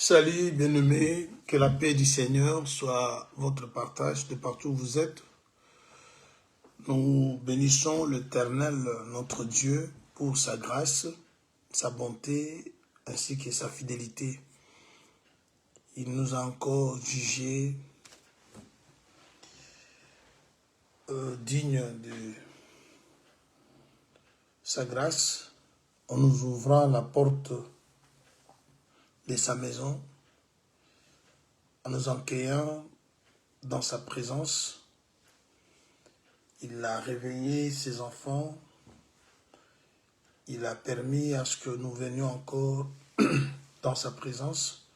Salut bien-aimés, que la paix du Seigneur soit votre partage de partout où vous êtes. Nous bénissons l'Éternel, notre Dieu, pour sa grâce, sa bonté ainsi que sa fidélité. Il nous a encore jugés dignes de sa grâce en nous ouvrant la porte de sa maison, en nous accueillant dans sa présence. Il a réveillé ses enfants. Il a permis à ce que nous venions encore dans sa présence.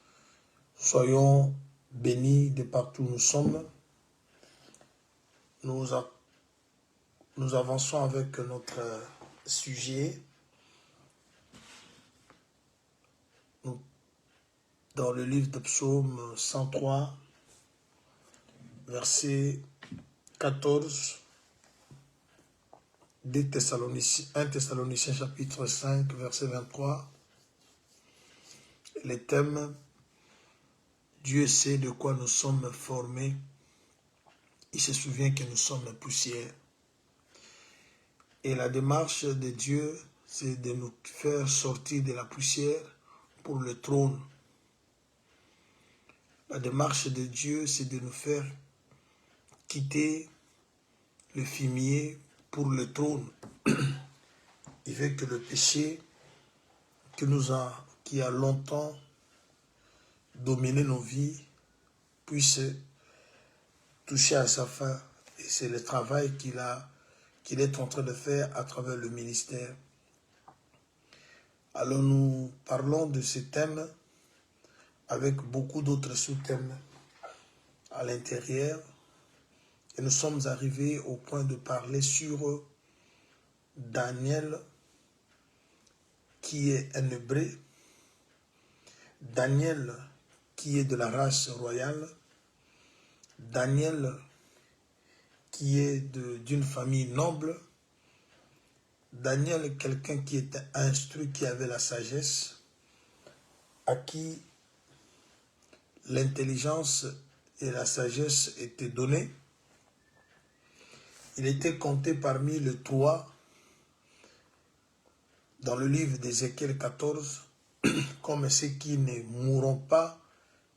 Soyons bénis de partout où nous sommes. Nous avançons avec notre sujet dans le livre de Psaume 103, verset 14, 1 Thessaloniciens chapitre 5, verset 23. Les thèmes, Dieu sait de quoi nous sommes formés. Il se souvient que nous sommes poussière. Et la démarche de Dieu, c'est de nous faire sortir de la poussière pour le trône. La démarche de Dieu, c'est de nous faire quitter le fumier pour le trône. Il veut que le péché qui a longtemps dominé nos vies puisse toucher à sa fin. Et c'est le travail qu'il est en train de faire à travers le ministère. Alors nous parlons de ce thème avec beaucoup d'autres sous-thèmes à l'intérieur. Et nous sommes arrivés au point de parler sur Daniel, qui est un hébreu, Daniel, qui est de la race royale, Daniel, qui est d'une famille noble, Daniel, quelqu'un qui était instruit, qui avait la sagesse, à qui l'intelligence et la sagesse étaient données. Il était compté parmi les 3 dans le livre d'Ézéchiel 14, comme ceux qui ne mourront pas,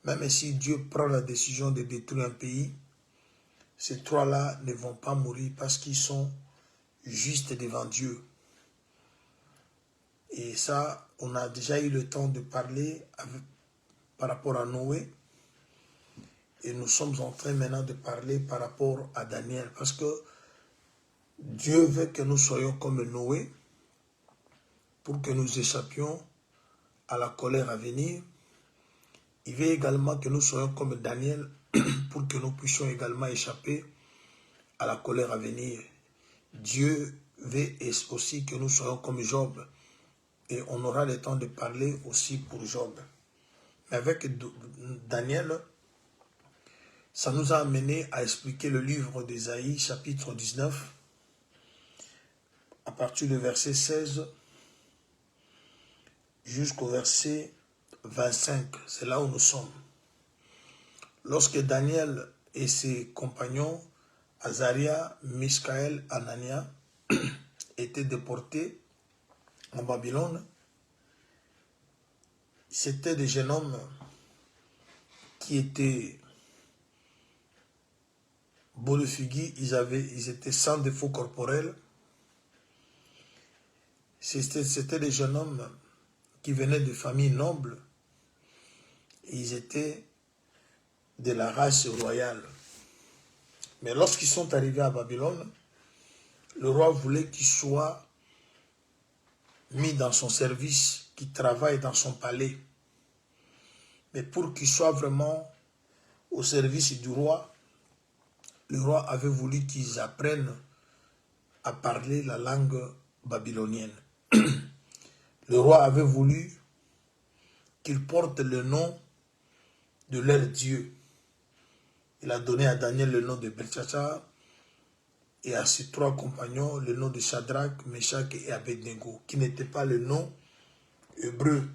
même si Dieu prend la décision de détruire un pays, ces 3-là ne vont pas mourir parce qu'ils sont justes devant Dieu. Et ça, on a déjà eu le temps de parler par rapport à Noé. Et nous sommes en train maintenant de parler par rapport à Daniel. Parce que Dieu veut que nous soyons comme Noé pour que nous échappions à la colère à venir. Il veut également que nous soyons comme Daniel pour que nous puissions également échapper à la colère à venir. Dieu veut aussi que nous soyons comme Job. Et on aura le temps de parler aussi pour Job. Mais avec Daniel, ça nous a amené à expliquer le livre d'Ésaïe, chapitre 19, à partir du verset 16 jusqu'au verset 25. C'est là où nous sommes. Lorsque Daniel et ses compagnons, Azaria, Michaël, Anania, étaient déportés en Babylone, c'était des jeunes hommes qui étaient beaux de figure, ils étaient sans défaut corporel. C'était des jeunes hommes qui venaient de familles nobles. Et ils étaient de la race royale. Mais lorsqu'ils sont arrivés à Babylone, le roi voulait qu'ils soient mis dans son service, qu'ils travaillent dans son palais. Mais pour qu'ils soient vraiment au service du roi, le roi avait voulu qu'ils apprennent à parler la langue babylonienne. Le roi avait voulu qu'ils portent le nom de leur Dieu. Il a donné à Daniel le nom de Belteshazzar et à ses 3 compagnons le nom de Shadrach, Meshach et Abednego, qui n'étaient pas le nom hébreu.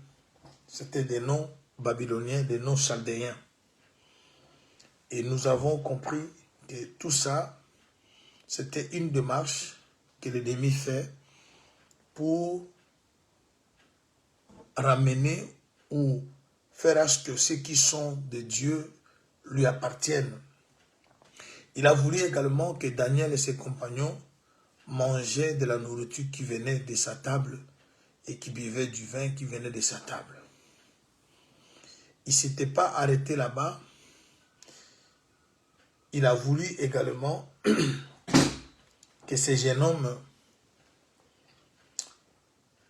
C'était des noms babyloniens, des noms chaldéens. Et nous avons compris que tout ça, c'était une démarche que l'ennemi fait pour ramener ou faire à ce que ceux qui sont de Dieu lui appartiennent. Il a voulu également que Daniel et ses compagnons mangeaient de la nourriture qui venait de sa table et qui buvaient du vin qui venait de sa table. Il ne s'était pas arrêté là-bas. Il a voulu également que ces jeunes hommes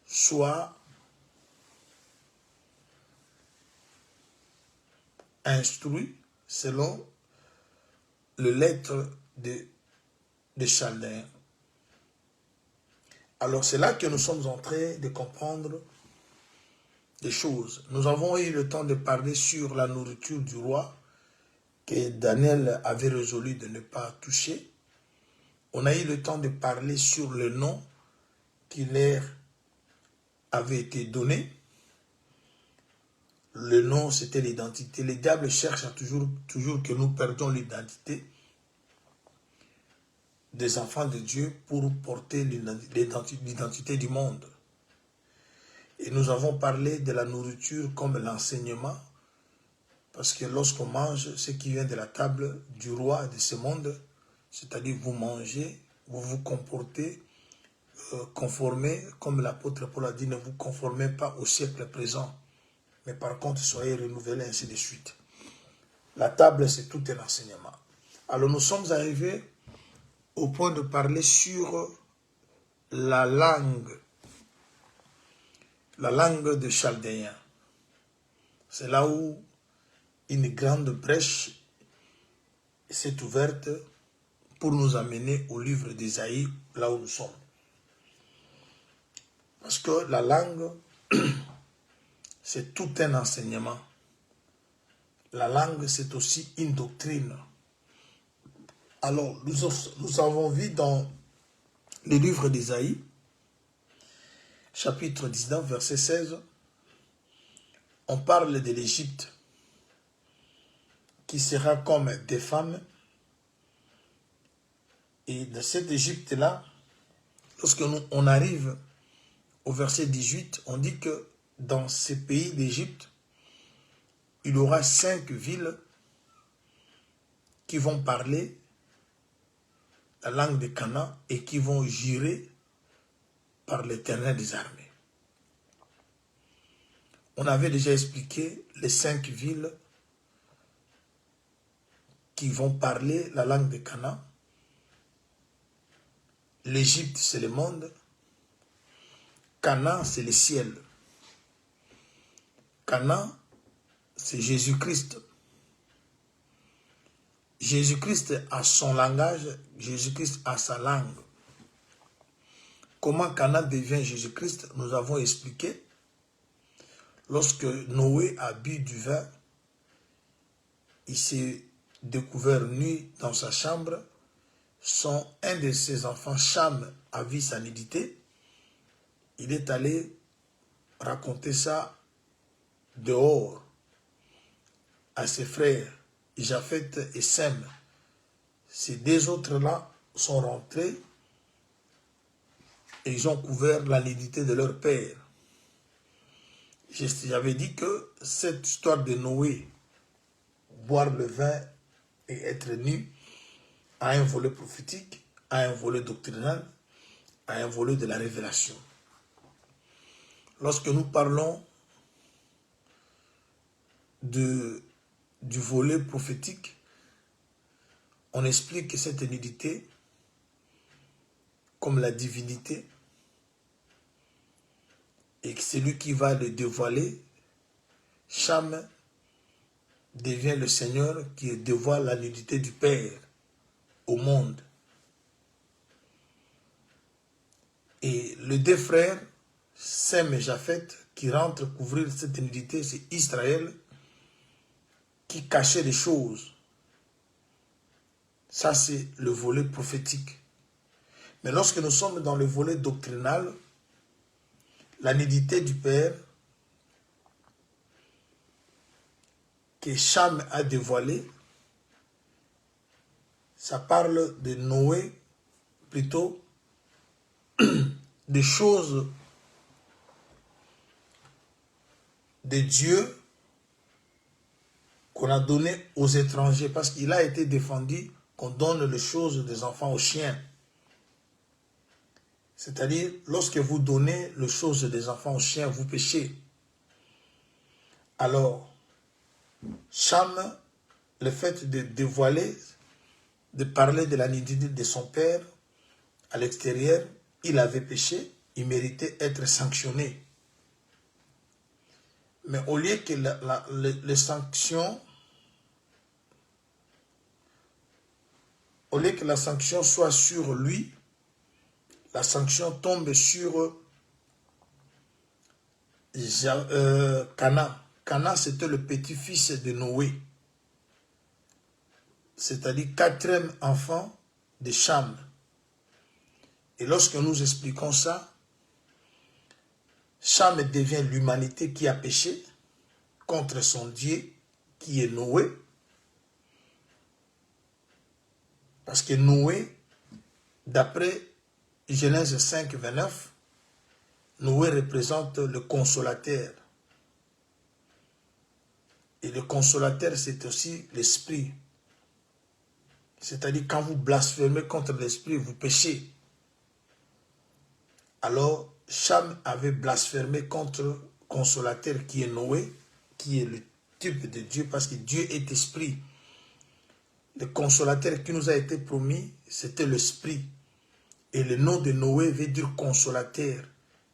soient instruits selon le lettre de Chaldéens. Alors c'est là que nous sommes en train de comprendre des choses. Nous avons eu le temps de parler sur la nourriture du roi que Daniel avait résolu de ne pas toucher. On a eu le temps de parler sur le nom qui leur avait été donné. Le nom, c'était l'identité. Les diables cherchent toujours que nous perdions l'identité des enfants de Dieu pour porter l'identité du monde. Et nous avons parlé de la nourriture comme l'enseignement, parce que lorsqu'on mange ce qui vient de la table du roi de ce monde, c'est-à-dire vous mangez, vous vous comportez, conformez, comme l'apôtre Paul a dit, ne vous conformez pas au siècle présent, mais par contre soyez renouvelés, ainsi de suite. La table, c'est tout un enseignement. Alors nous sommes arrivés au point de parler sur la langue de Chaldéens. C'est là où une grande brèche s'est ouverte pour nous amener au livre d'Ésaïe, là où nous sommes. Parce que la langue, c'est tout un enseignement. La langue, c'est aussi une doctrine. Alors, nous avons vu dans le livre d'Ésaïe, chapitre 19, verset 16, on parle de l'Égypte qui sera comme des femmes. Et de cette Égypte-là, lorsque on arrive au verset 18, on dit que dans ces pays d'Égypte, il y aura 5 villes qui vont parler la langue de Canaan et qui vont jurer par l'Éternel des armées. On avait déjà expliqué les 5 villes qui vont parler la langue de Canaan. L'Égypte, c'est le monde. Canaan, c'est le ciel. Canaan, c'est Jésus-Christ. Jésus-Christ a son langage, Jésus-Christ a sa langue. Comment Canaan devient Jésus-Christ, nous avons expliqué. Lorsque Noé a bu du vin, il s'est découvert nu dans sa chambre. Un de ses enfants, Cham, a vu sa nudité. Il est allé raconter ça dehors à ses frères, Japheth et Sem. Ces 2 autres-là sont rentrés et ils ont couvert la nudité de leur père. J'avais dit que cette histoire de Noé, boire le vin et être nu, a un volet prophétique, a un volet doctrinal, a un volet de la révélation. Lorsque nous parlons du volet prophétique, on explique que cette nudité, comme la divinité, et que celui qui va le dévoiler, Cham, devient le Seigneur qui dévoile la nudité du Père au monde. Et les 2 frères, Sem et Japheth, qui rentrent couvrir cette nudité, c'est Israël qui cachait les choses. Ça, c'est le volet prophétique. Mais lorsque nous sommes dans le volet doctrinal, la nudité du Père que Cham a dévoilé, ça parle de Noé, plutôt des choses de Dieu qu'on a données aux étrangers, parce qu'il a été défendu qu'on donne les choses des enfants aux chiens. C'est-à-dire, lorsque vous donnez les choses des enfants aux chiens, vous péchez. Alors, Cham, le fait de dévoiler, de parler de la nudité de son père à l'extérieur, il avait péché, il méritait être sanctionné. Mais au lieu que les sanctions, au lieu que la sanction soit sur lui, la sanction tombe sur Canaan. Canaan, c'était le petit-fils de Noé. C'est-à-dire 4e enfant de Cham. Et lorsque nous expliquons ça, Cham devient l'humanité qui a péché contre son Dieu, qui est Noé. Parce que Noé, d'après Genèse 5, 29, Noé représente le consolateur. Et le consolateur, c'est aussi l'esprit. C'est-à-dire, quand vous blasphémez contre l'esprit, vous péchez. Alors, Cham avait blasphémé contre le consolateur qui est Noé, qui est le type de Dieu, parce que Dieu est esprit. Le consolateur qui nous a été promis, c'était l'esprit. Et le nom de Noé veut dire consolateur,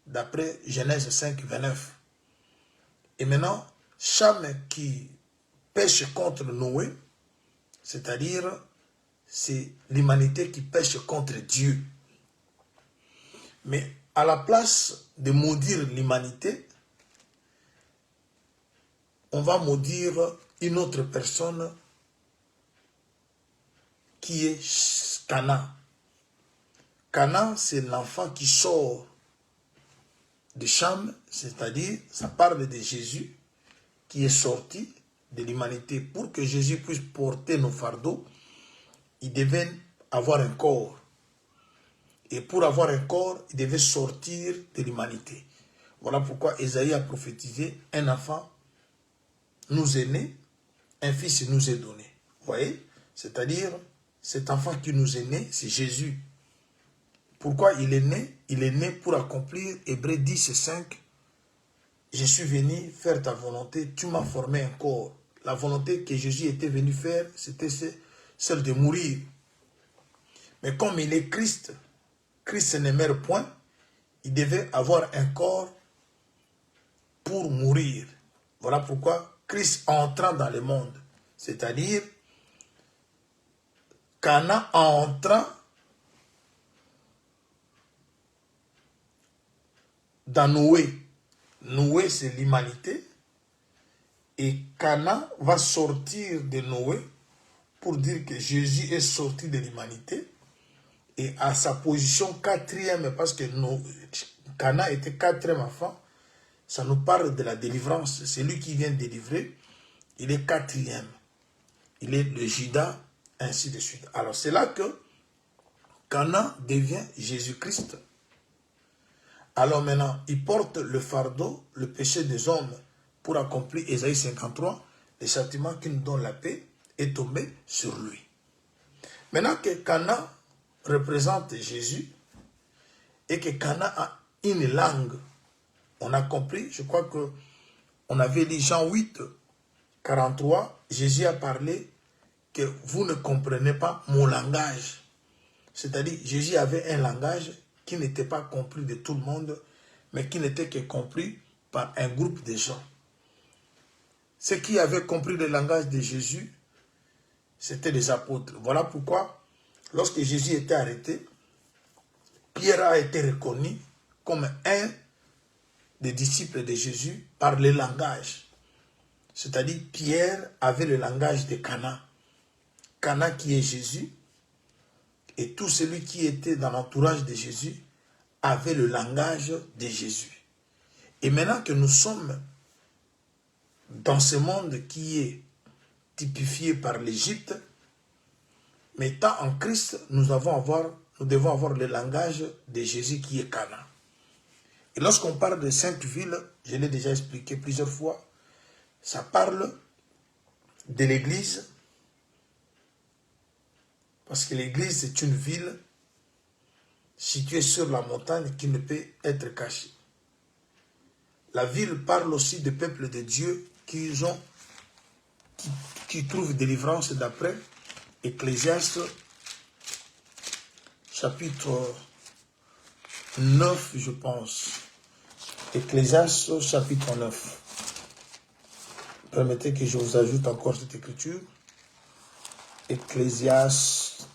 d'après Genèse 5, 29. Et maintenant, Cham qui pêche contre Noé, c'est-à-dire, c'est l'humanité qui pêche contre Dieu. Mais à la place de maudire l'humanité, on va maudire une autre personne qui est Canaan. Canaan, c'est l'enfant qui sort de Cham, c'est-à-dire, ça parle de Jésus qui est sorti de l'humanité. Pour que Jésus puisse porter nos fardeaux, il devait avoir un corps. Et pour avoir un corps, il devait sortir de l'humanité. Voilà pourquoi Ésaïe a prophétisé, un enfant nous est né, un fils nous est donné. Vous voyez? C'est-à-dire, cet enfant qui nous est né, c'est Jésus. Pourquoi il est né? Il est né pour accomplir Hébreux 10, 5. Je suis venu faire ta volonté, tu m'as formé un corps. La volonté que Jésus était venu faire, c'était celle de mourir. Mais comme il est Christ, Christ ne meurt point, il devait avoir un corps pour mourir. Voilà pourquoi Christ entrant dans le monde, c'est-à-dire Canaan entrant dans Noé. Noé, c'est l'humanité. Et Canaan va sortir de Noé pour dire que Jésus est sorti de l'humanité. Et à sa position 4e, parce que Canaan était 4e enfant, ça nous parle de la délivrance. C'est lui qui vient délivrer. Il est 4e. Il est le Judas, ainsi de suite. Alors c'est là que Canaan devient Jésus-Christ. Alors maintenant, il porte le fardeau, le péché des hommes pour accomplir Ésaïe 53. Le châtiment qui nous donne la paix est tombé sur lui. Maintenant que Canaan représente Jésus et que Canaan a une langue, on a compris, je crois que on avait lu Jean 8, 43, Jésus a parlé que vous ne comprenez pas mon langage. C'est-à-dire, Jésus avait un langage qui n'était pas compris de tout le monde, mais qui n'était que compris par un groupe de gens. Ceux qui avaient compris le langage de Jésus, c'était les apôtres. Voilà pourquoi, lorsque Jésus était arrêté, Pierre a été reconnu comme un des disciples de Jésus par le langage. C'est-à-dire, Pierre avait le langage de Canaan. Canaan qui est Jésus, et tout celui qui était dans l'entourage de Jésus avait le langage de Jésus. Et maintenant que nous sommes dans ce monde qui est typifié par l'Égypte, mais étant en Christ, nous devons avoir le langage de Jésus qui est Cana. Et lorsqu'on parle de 5 villes, je l'ai déjà expliqué plusieurs fois, ça parle de l'Église, parce que l'Église est une ville située sur la montagne qui ne peut être cachée. La ville parle aussi des peuples de Dieu qui trouvent délivrance d'après Ecclésiaste chapitre 9, je pense. Ecclésiaste chapitre 9. Permettez que je vous ajoute encore cette écriture. Ecclésiaste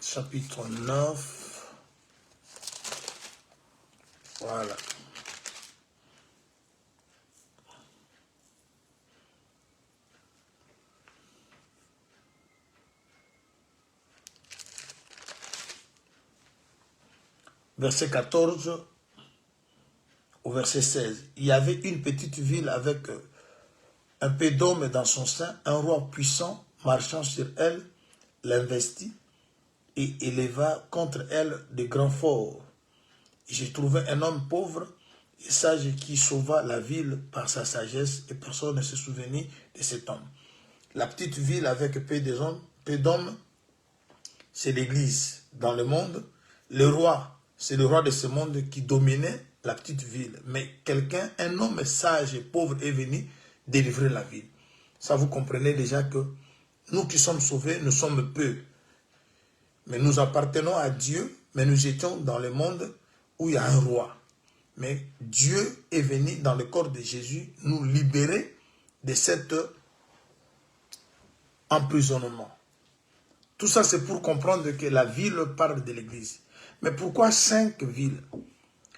chapitre 9. Voilà. Verset 14 au verset 16. Il y avait une petite ville avec un peu d'hommes dans son sein, un roi puissant marchant sur elle, l'investit et éleva contre elle de grands forts. J'ai trouvé un homme pauvre et sage qui sauva la ville par sa sagesse et personne ne se souvenait de cet homme. La petite ville avec peu d'hommes, c'est l'Église dans le monde. Le roi, c'est le roi de ce monde qui dominait la petite ville. Mais quelqu'un, un homme sage et pauvre est venu délivrer la ville. Ça, vous comprenez déjà que nous qui sommes sauvés, nous sommes peu. Mais nous appartenons à Dieu, mais nous étions dans le monde où il y a un roi. Mais Dieu est venu dans le corps de Jésus nous libérer de cet emprisonnement. Tout ça, c'est pour comprendre que la ville parle de l'Église. Mais pourquoi 5 villes?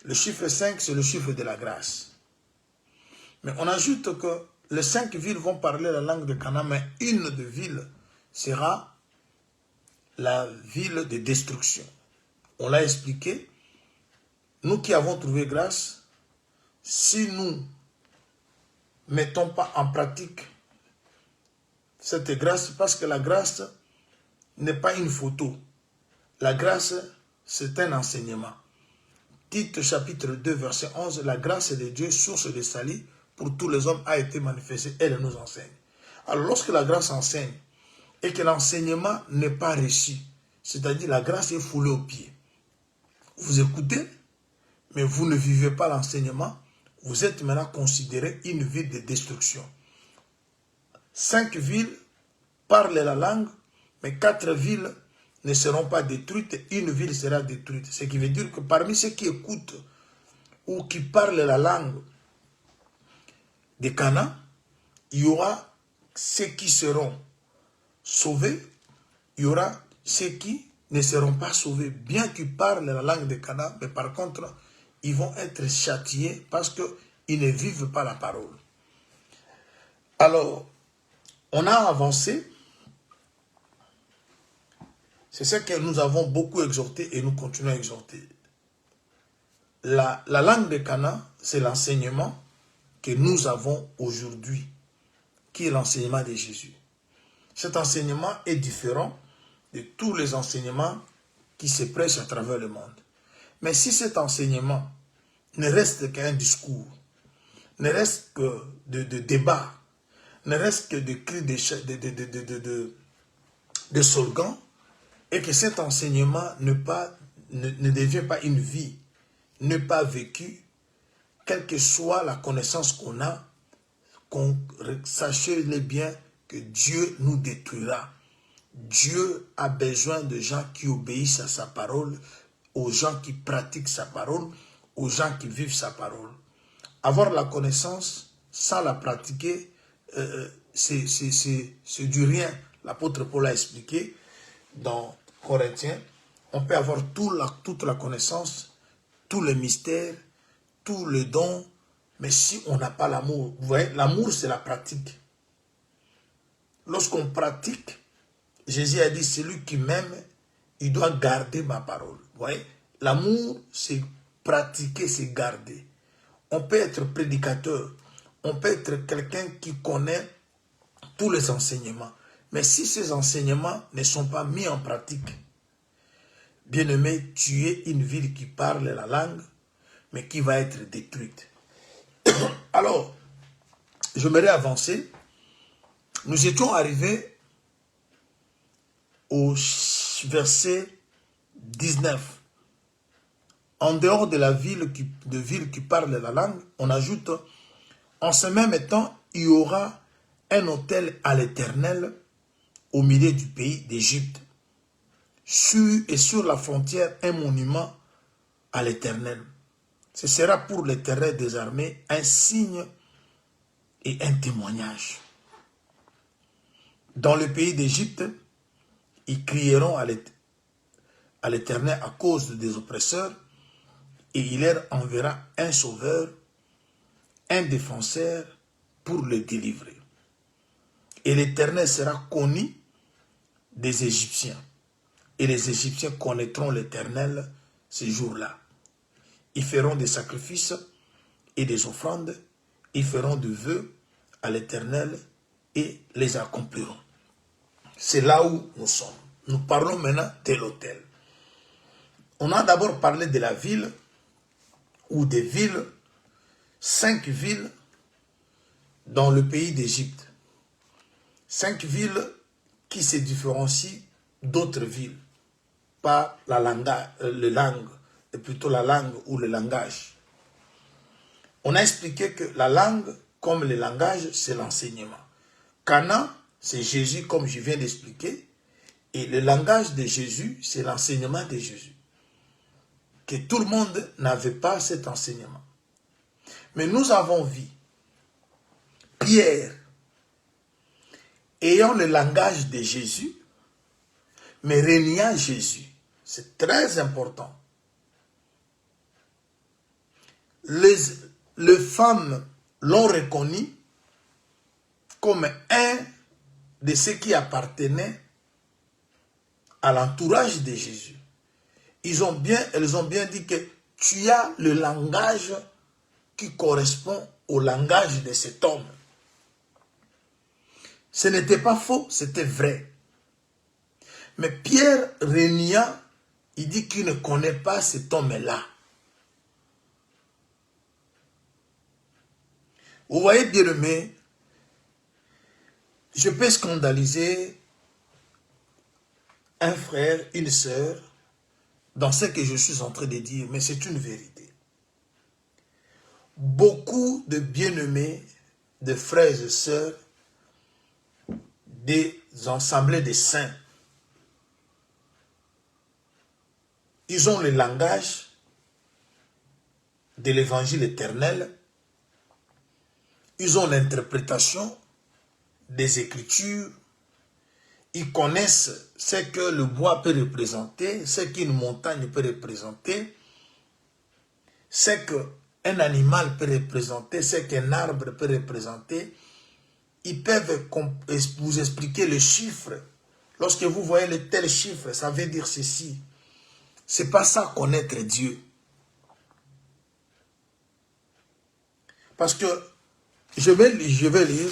Le chiffre 5, c'est le chiffre de la grâce. Mais on ajoute que les 5 villes vont parler la langue de Cana, mais une des villes sera la ville de destruction. On l'a expliqué. Nous qui avons trouvé grâce, si nous ne mettons pas en pratique cette grâce, parce que la grâce n'est pas une photo. La grâce, c'est un enseignement. Tite chapitre 2, verset 11, la grâce de Dieu, source de salut, pour tous les hommes a été manifestée, elle nous enseigne. Alors lorsque la grâce enseigne, et que l'enseignement n'est pas reçu, c'est-à-dire la grâce est foulée aux pieds, vous écoutez, mais vous ne vivez pas l'enseignement, vous êtes maintenant considéré une ville de destruction. 5 villes parlent la langue, mais 4 villes ne seront pas détruites, une ville sera détruite. Ce qui veut dire que parmi ceux qui écoutent ou qui parlent la langue de Cana, il y aura ceux qui seront sauvés, il y aura ceux qui ne seront pas sauvés, bien qu'ils parlent la langue de Cana, mais par contre, ils vont être châtiés parce qu'ils ne vivent pas la parole. Alors, on a avancé. C'est ce que nous avons beaucoup exhorté et nous continuons à exhorter. La langue de Cana, c'est l'enseignement que nous avons aujourd'hui, qui est l'enseignement de Jésus. Cet enseignement est différent de tous les enseignements qui se prêchent à travers le monde. Mais si cet enseignement ne reste qu'un discours, ne reste que de débats, ne reste que de cris de slogans, et que cet enseignement ne devient pas une vie, ne pas vécue, quelle que soit la connaissance qu'on a, sachez-le bien que Dieu nous détruira. Dieu a besoin de gens qui obéissent à sa parole, aux gens qui pratiquent sa parole, aux gens qui vivent sa parole. Avoir la connaissance sans la pratiquer, c'est du rien. L'apôtre Paul a expliqué dans Corinthiens, on peut avoir toute la connaissance, tous les mystères, tous les dons, mais si on n'a pas l'amour, vous voyez, l'amour c'est la pratique. Lorsqu'on pratique, Jésus a dit, celui qui m'aime, il doit garder ma parole. Vous voyez, l'amour c'est pratiquer, c'est garder. On peut être prédicateur, on peut être quelqu'un qui connaît tous les enseignements. Mais si ces enseignements ne sont pas mis en pratique, bien-aimé, tu es une ville qui parle la langue, mais qui va être détruite. Alors, j'aimerais avancer. Nous étions arrivés au verset 19. En dehors de la ville qui parle la langue, on ajoute, en ce même temps, il y aura un autel à l'Éternel au milieu du pays d'Égypte. Sur la frontière, un monument à l'Éternel. Ce sera pour l'Éternel des armées un signe et un témoignage. Dans le pays d'Égypte, ils crieront à l'Éternel à cause des oppresseurs, et il leur enverra un sauveur, un défenseur pour le délivrer. Et l'Éternel sera connu des Égyptiens. Et les Égyptiens connaîtront l'Éternel ces jours-là. Ils feront des sacrifices et des offrandes. Ils feront des vœux à l'Éternel et les accompliront. C'est là où nous sommes. Nous parlons maintenant de l'autel. On a d'abord parlé de la ville ou des villes, 5 villes dans le pays d'Égypte. 5 villes qui se différencient d'autres villes, pas la langue, et plutôt la langue ou le langage. On a expliqué que la langue, comme le langage, c'est l'enseignement. Cana, c'est Jésus, comme je viens d'expliquer, et le langage de Jésus, c'est l'enseignement de Jésus. Que tout le monde n'avait pas cet enseignement. Mais nous avons vu Pierre ayant le langage de Jésus, mais reniant Jésus. C'est très important. Les femmes l'ont reconnu comme un de ceux qui appartenaient à l'entourage de Jésus. Elles ont bien dit que tu as le langage qui correspond au langage de cet homme. Ce n'était pas faux, c'était vrai. Mais Pierre reniant, il dit qu'il ne connaît pas cet homme-là. Vous voyez, bien-aimé, je peux scandaliser un frère, une sœur, dans ce que je suis en train de dire, mais c'est une vérité. Beaucoup de bien-aimés, de frères et sœurs, des assemblées de saints, ils ont le langage de l'évangile éternel, ils ont l'interprétation des Écritures, ils connaissent ce que le bois peut représenter, ce qu'une montagne peut représenter, ce qu'un animal peut représenter, ce qu'un arbre peut représenter. Ils peuvent vous expliquer le chiffre. Lorsque vous voyez le tel chiffre, ça veut dire ceci. C'est pas ça connaître Dieu. Parce que je vais lire.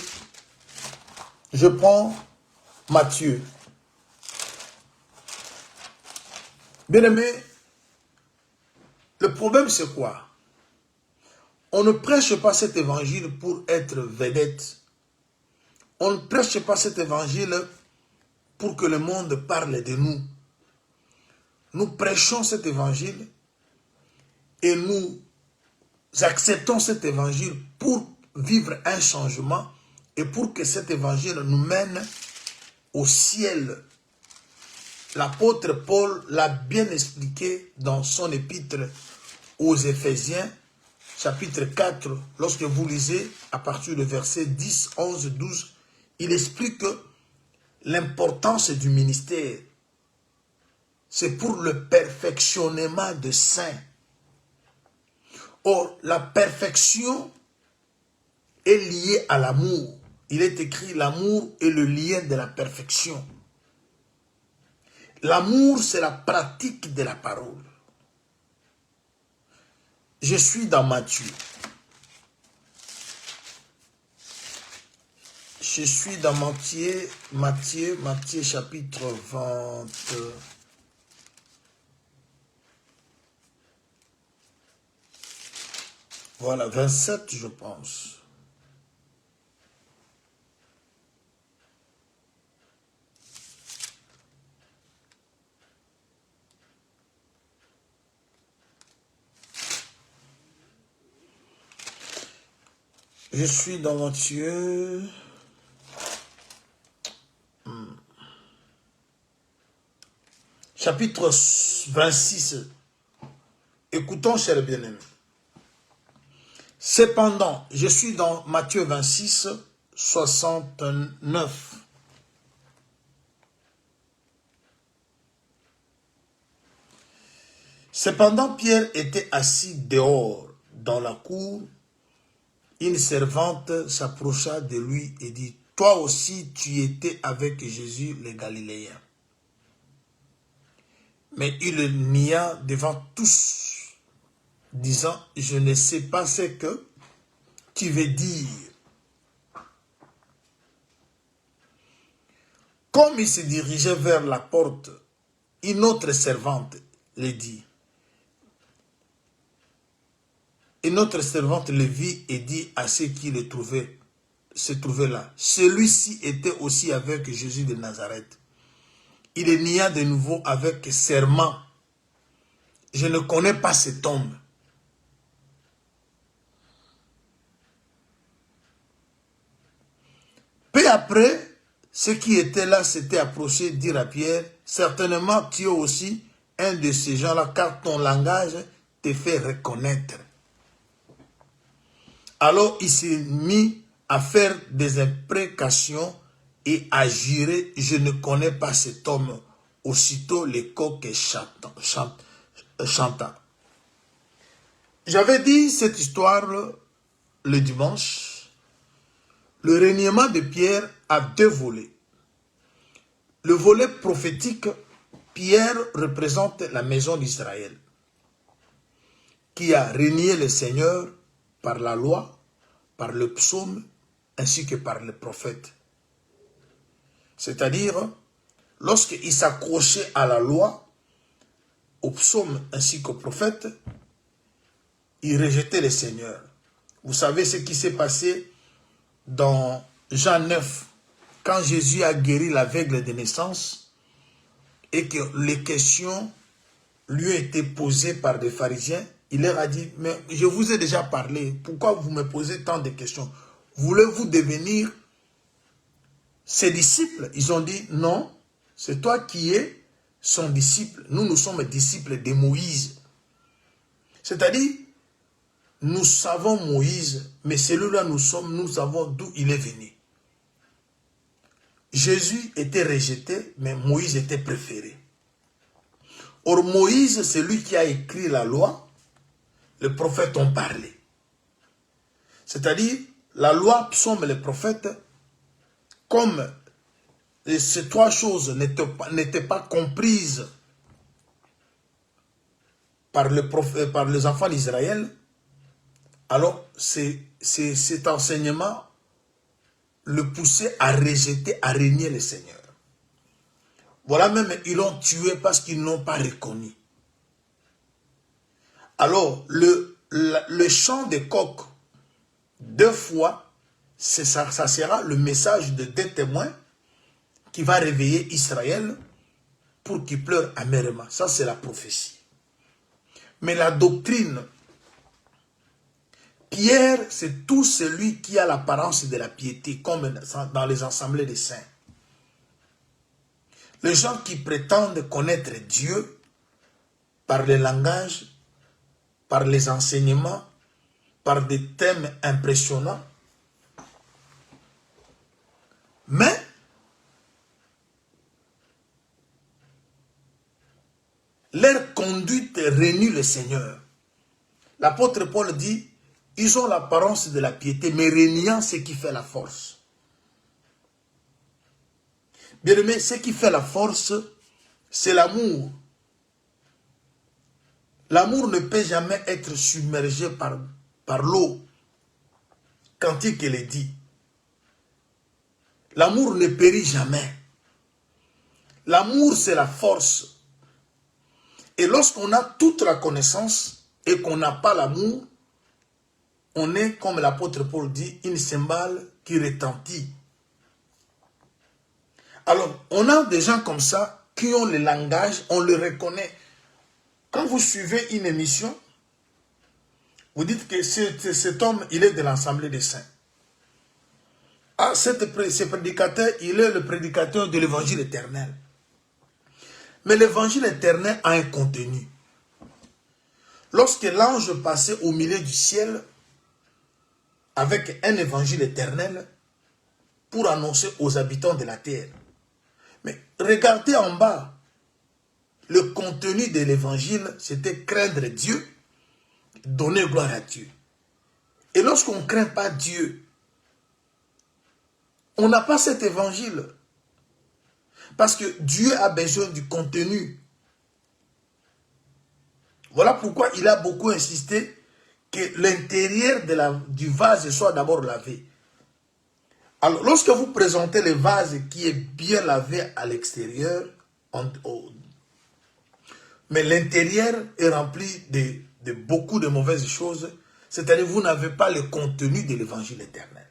Je prends Matthieu. Bien-aimé, le problème c'est quoi? On ne prêche pas cet évangile pour être vedette. On ne prêche pas cet évangile pour que le monde parle de nous. Nous prêchons cet évangile et nous acceptons cet évangile pour vivre un changement et pour que cet évangile nous mène au ciel. L'apôtre Paul l'a bien expliqué dans son épître aux Éphésiens, chapitre 4, lorsque vous lisez à partir du verset 10, 11, 12, il explique l'importance du ministère. C'est pour le perfectionnement des saints. Or, la perfection est liée à l'amour. Il est écrit, l'amour est le lien de la perfection. L'amour, c'est la pratique de la parole. Je suis dans Matthieu. Je suis dans Matthieu chapitre 20. Voilà, 27, je pense. Je suis dans Matthieu. Chapitre 26. Écoutons, chers bien-aimés. Cependant, je suis dans Matthieu 26, 69. Cependant, Pierre était assis dehors, dans la cour. Une servante s'approcha de lui et dit, « Toi aussi, tu étais avec Jésus le Galiléen. » Mais il le nia devant tous, disant, « Je ne sais pas ce que tu veux dire. » Comme il se dirigeait vers la porte, une autre servante le dit. Une autre servante le vit et dit à ceux qui se trouvaient là. Celui-ci était aussi avec Jésus de Nazareth. Il est nia de nouveau avec serment. Je ne connais pas cet homme. Peu après, ceux qui étaient là s'étaient approchés, dirent à Pierre, certainement tu es aussi un de ces gens-là, car ton langage te fait reconnaître. Alors il s'est mis à faire des imprécations et à jurer, je ne connais pas cet homme. Aussitôt les coqs chanta. J'avais dit cette histoire le dimanche. Le reniement de Pierre a deux volets. Le volet prophétique, Pierre représente la maison d'Israël, qui a renié le Seigneur par la loi, par le psaume, ainsi que par le prophète. C'est-à-dire, lorsqu'il s'accrochait à la loi, au psaume ainsi qu'au prophète, il rejetait le Seigneur. Vous savez ce qui s'est passé dans Jean 9, quand Jésus a guéri l'aveugle de naissance et que les questions lui ont été posées par des pharisiens. Il leur a dit, mais je vous ai déjà parlé, pourquoi vous me posez tant de questions? Voulez-vous devenir ses disciples? Ils ont dit, non, c'est toi qui es son disciple. Nous sommes disciples de Moïse. C'est-à-dire, nous savons Moïse, mais celui-là nous savons d'où il est venu. Jésus était rejeté, mais Moïse était préféré. Or, Moïse, c'est lui qui a écrit la loi. Les prophètes ont parlé. C'est-à-dire, la loi, psaume et les prophètes, comme ces trois choses n'étaient pas comprises par les enfants d'Israël, alors cet enseignement le poussait à rejeter, à renier le Seigneur. Voilà, même ils l'ont tué parce qu'ils n'ont pas reconnu. Alors, le chant des coqs, deux fois, ça sera le message de deux témoins qui va réveiller Israël pour qu'il pleure amèrement. Ça, c'est la prophétie. Mais la doctrine, Pierre, c'est tout celui qui a l'apparence de la piété, comme dans les assemblées des saints. Les gens qui prétendent connaître Dieu par le langage, par les enseignements, par des thèmes impressionnants. Mais leur conduite renie le Seigneur. L'apôtre Paul dit, ils ont l'apparence de la piété, mais reniant ce qui fait la force. Bien aimé, ce qui fait la force, c'est l'amour. L'amour ne peut jamais être submergé par l'eau. Cantique le dit. L'amour ne périt jamais. L'amour, c'est la force. Et lorsqu'on a toute la connaissance et qu'on n'a pas l'amour, on est, comme l'apôtre Paul dit, une cymbale qui retentit. Alors, on a des gens comme ça qui ont le langage, on le reconnaît. Quand vous suivez une émission, vous dites que cet homme, il est de l'Assemblée des saints. Ah, ce prédicateur, il est le prédicateur de l'évangile éternel. Mais l'évangile éternel a un contenu. Lorsque l'ange passait au milieu du ciel avec un évangile éternel pour annoncer aux habitants de la terre. Mais regardez en bas, le contenu de l'évangile, c'était craindre Dieu, donner gloire à Dieu. Et lorsqu'on ne craint pas Dieu, on n'a pas cet évangile. Parce que Dieu a besoin du contenu. Voilà pourquoi il a beaucoup insisté que l'intérieur du vase soit d'abord lavé. Alors, lorsque vous présentez le vase qui est bien lavé à l'extérieur, mais l'intérieur est rempli de beaucoup de mauvaises choses, c'est-à-dire que vous n'avez pas le contenu de l'évangile éternel.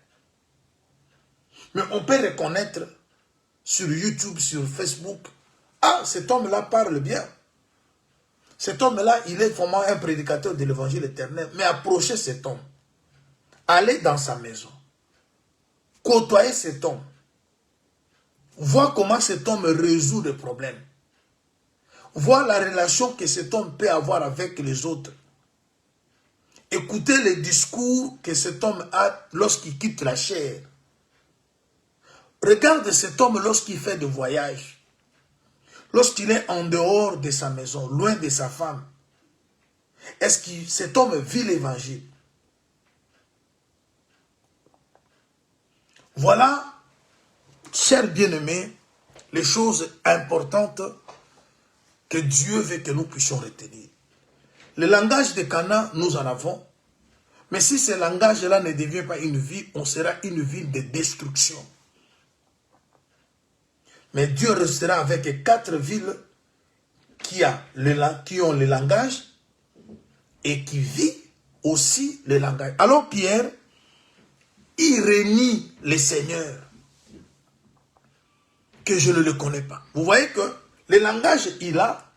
Mais on peut reconnaître sur YouTube, sur Facebook, ah, cet homme-là parle bien. Cet homme-là, il est vraiment un prédicateur de l'évangile éternel. Mais approchez cet homme. Allez dans sa maison. Côtoyez cet homme. Voir comment cet homme résout les problèmes. Voir la relation que cet homme peut avoir avec les autres. Écoutez les discours que cet homme a lorsqu'il quitte la chair. Regarde cet homme lorsqu'il fait des voyages. Lorsqu'il est en dehors de sa maison, loin de sa femme. Est-ce que cet homme vit l'évangile? Voilà, chers bien-aimés, les choses importantes que Dieu veut que nous puissions retenir. Le langage de Cana, nous en avons. Mais si ce langage-là ne devient pas une vie, on sera une vie de destruction. Mais Dieu restera avec 4 villes qui ont le langage et qui vit aussi le langage. Alors Pierre, il renie le Seigneur, que je ne le connais pas. Vous voyez que le langage, il a,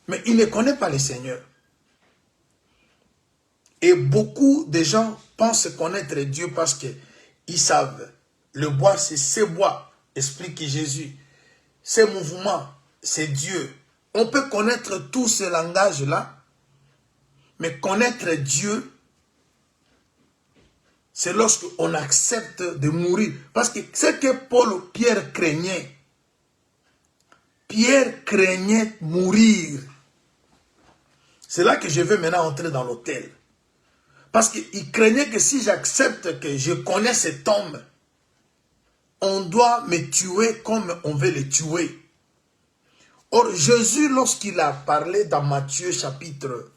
mais il ne connaît pas le Seigneur. Et beaucoup de gens pensent connaître Dieu parce qu'ils savent. Le bois, c'est ce bois, explique Jésus. Ces mouvements, c'est Dieu. On peut connaître tous ces langages-là, mais connaître Dieu, c'est lorsqu'on accepte de mourir. Parce que ce que Pierre craignait. Pierre craignait mourir. C'est là que je vais maintenant entrer dans l'autel. Parce qu'il craignait que si j'accepte que je connais cet homme, on doit me tuer comme on veut le tuer. Or, Jésus, lorsqu'il a parlé dans Matthieu chapitre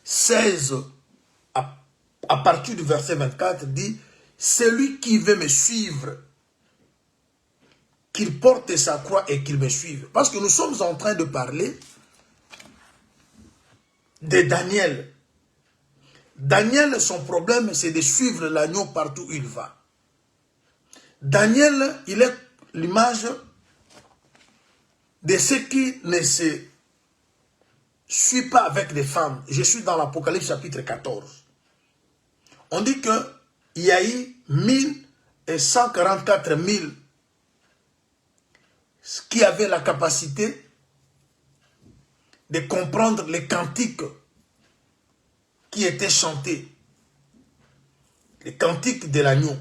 16, à partir du verset 24, dit, « Celui qui veut me suivre, qu'il porte sa croix et qu'il me suive. » Parce que nous sommes en train de parler de Daniel. Daniel, son problème, c'est de suivre l'agneau partout où il va. Daniel, il est l'image de ceux qui ne se suivent pas avec des femmes. Je suis dans l'Apocalypse chapitre 14. On dit qu'il y a eu 144 000 qui avaient la capacité de comprendre les cantiques qui étaient chantés. Les cantiques de l'agneau.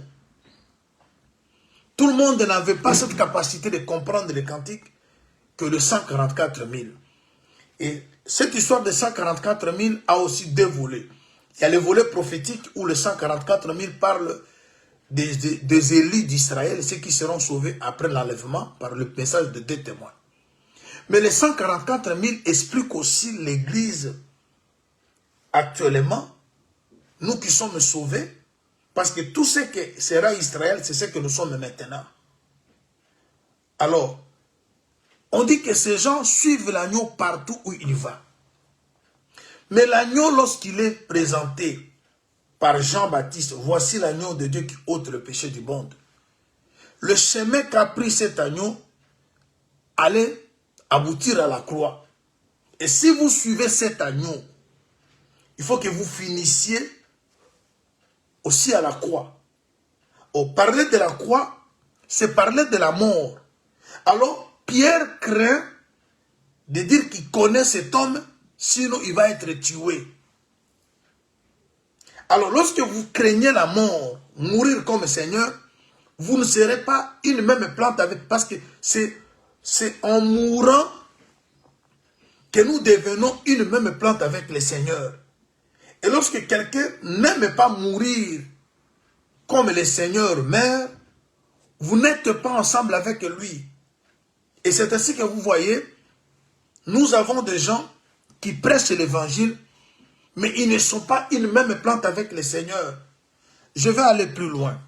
Tout le monde n'avait pas cette capacité de comprendre les cantiques que les 144 000. Et cette histoire de 144 000 a aussi 2 volets. Il y a le volet prophétique où les 144 000 parlent des élus d'Israël, ceux qui seront sauvés après l'enlèvement par le message de 2 témoins. Mais les 144 000 expliquent aussi l'Église actuellement, nous qui sommes sauvés, Parce que tout ce que sera Israël, c'est ce que nous sommes maintenant. Alors, on dit que ces gens suivent l'agneau partout où il va. Mais l'agneau, lorsqu'il est présenté par Jean-Baptiste, voici l'agneau de Dieu qui ôte le péché du monde. Le chemin qu'a pris cet agneau allait aboutir à la croix. Et si vous suivez cet agneau, il faut que vous finissiez aussi à la croix. Parler de la croix, c'est parler de la mort. Alors, Pierre craint de dire qu'il connaît cet homme, sinon il va être tué. Alors, lorsque vous craignez la mort, mourir comme Seigneur, vous ne serez pas une même plante avec... Parce que c'est en mourant que nous devenons une même plante avec le Seigneur. Et lorsque quelqu'un n'aime pas mourir comme le Seigneur meurt, vous n'êtes pas ensemble avec lui. Et c'est ainsi que vous voyez, nous avons des gens qui prêchent l'évangile, mais ils ne sont pas une même plante avec le Seigneur. Je vais aller plus loin.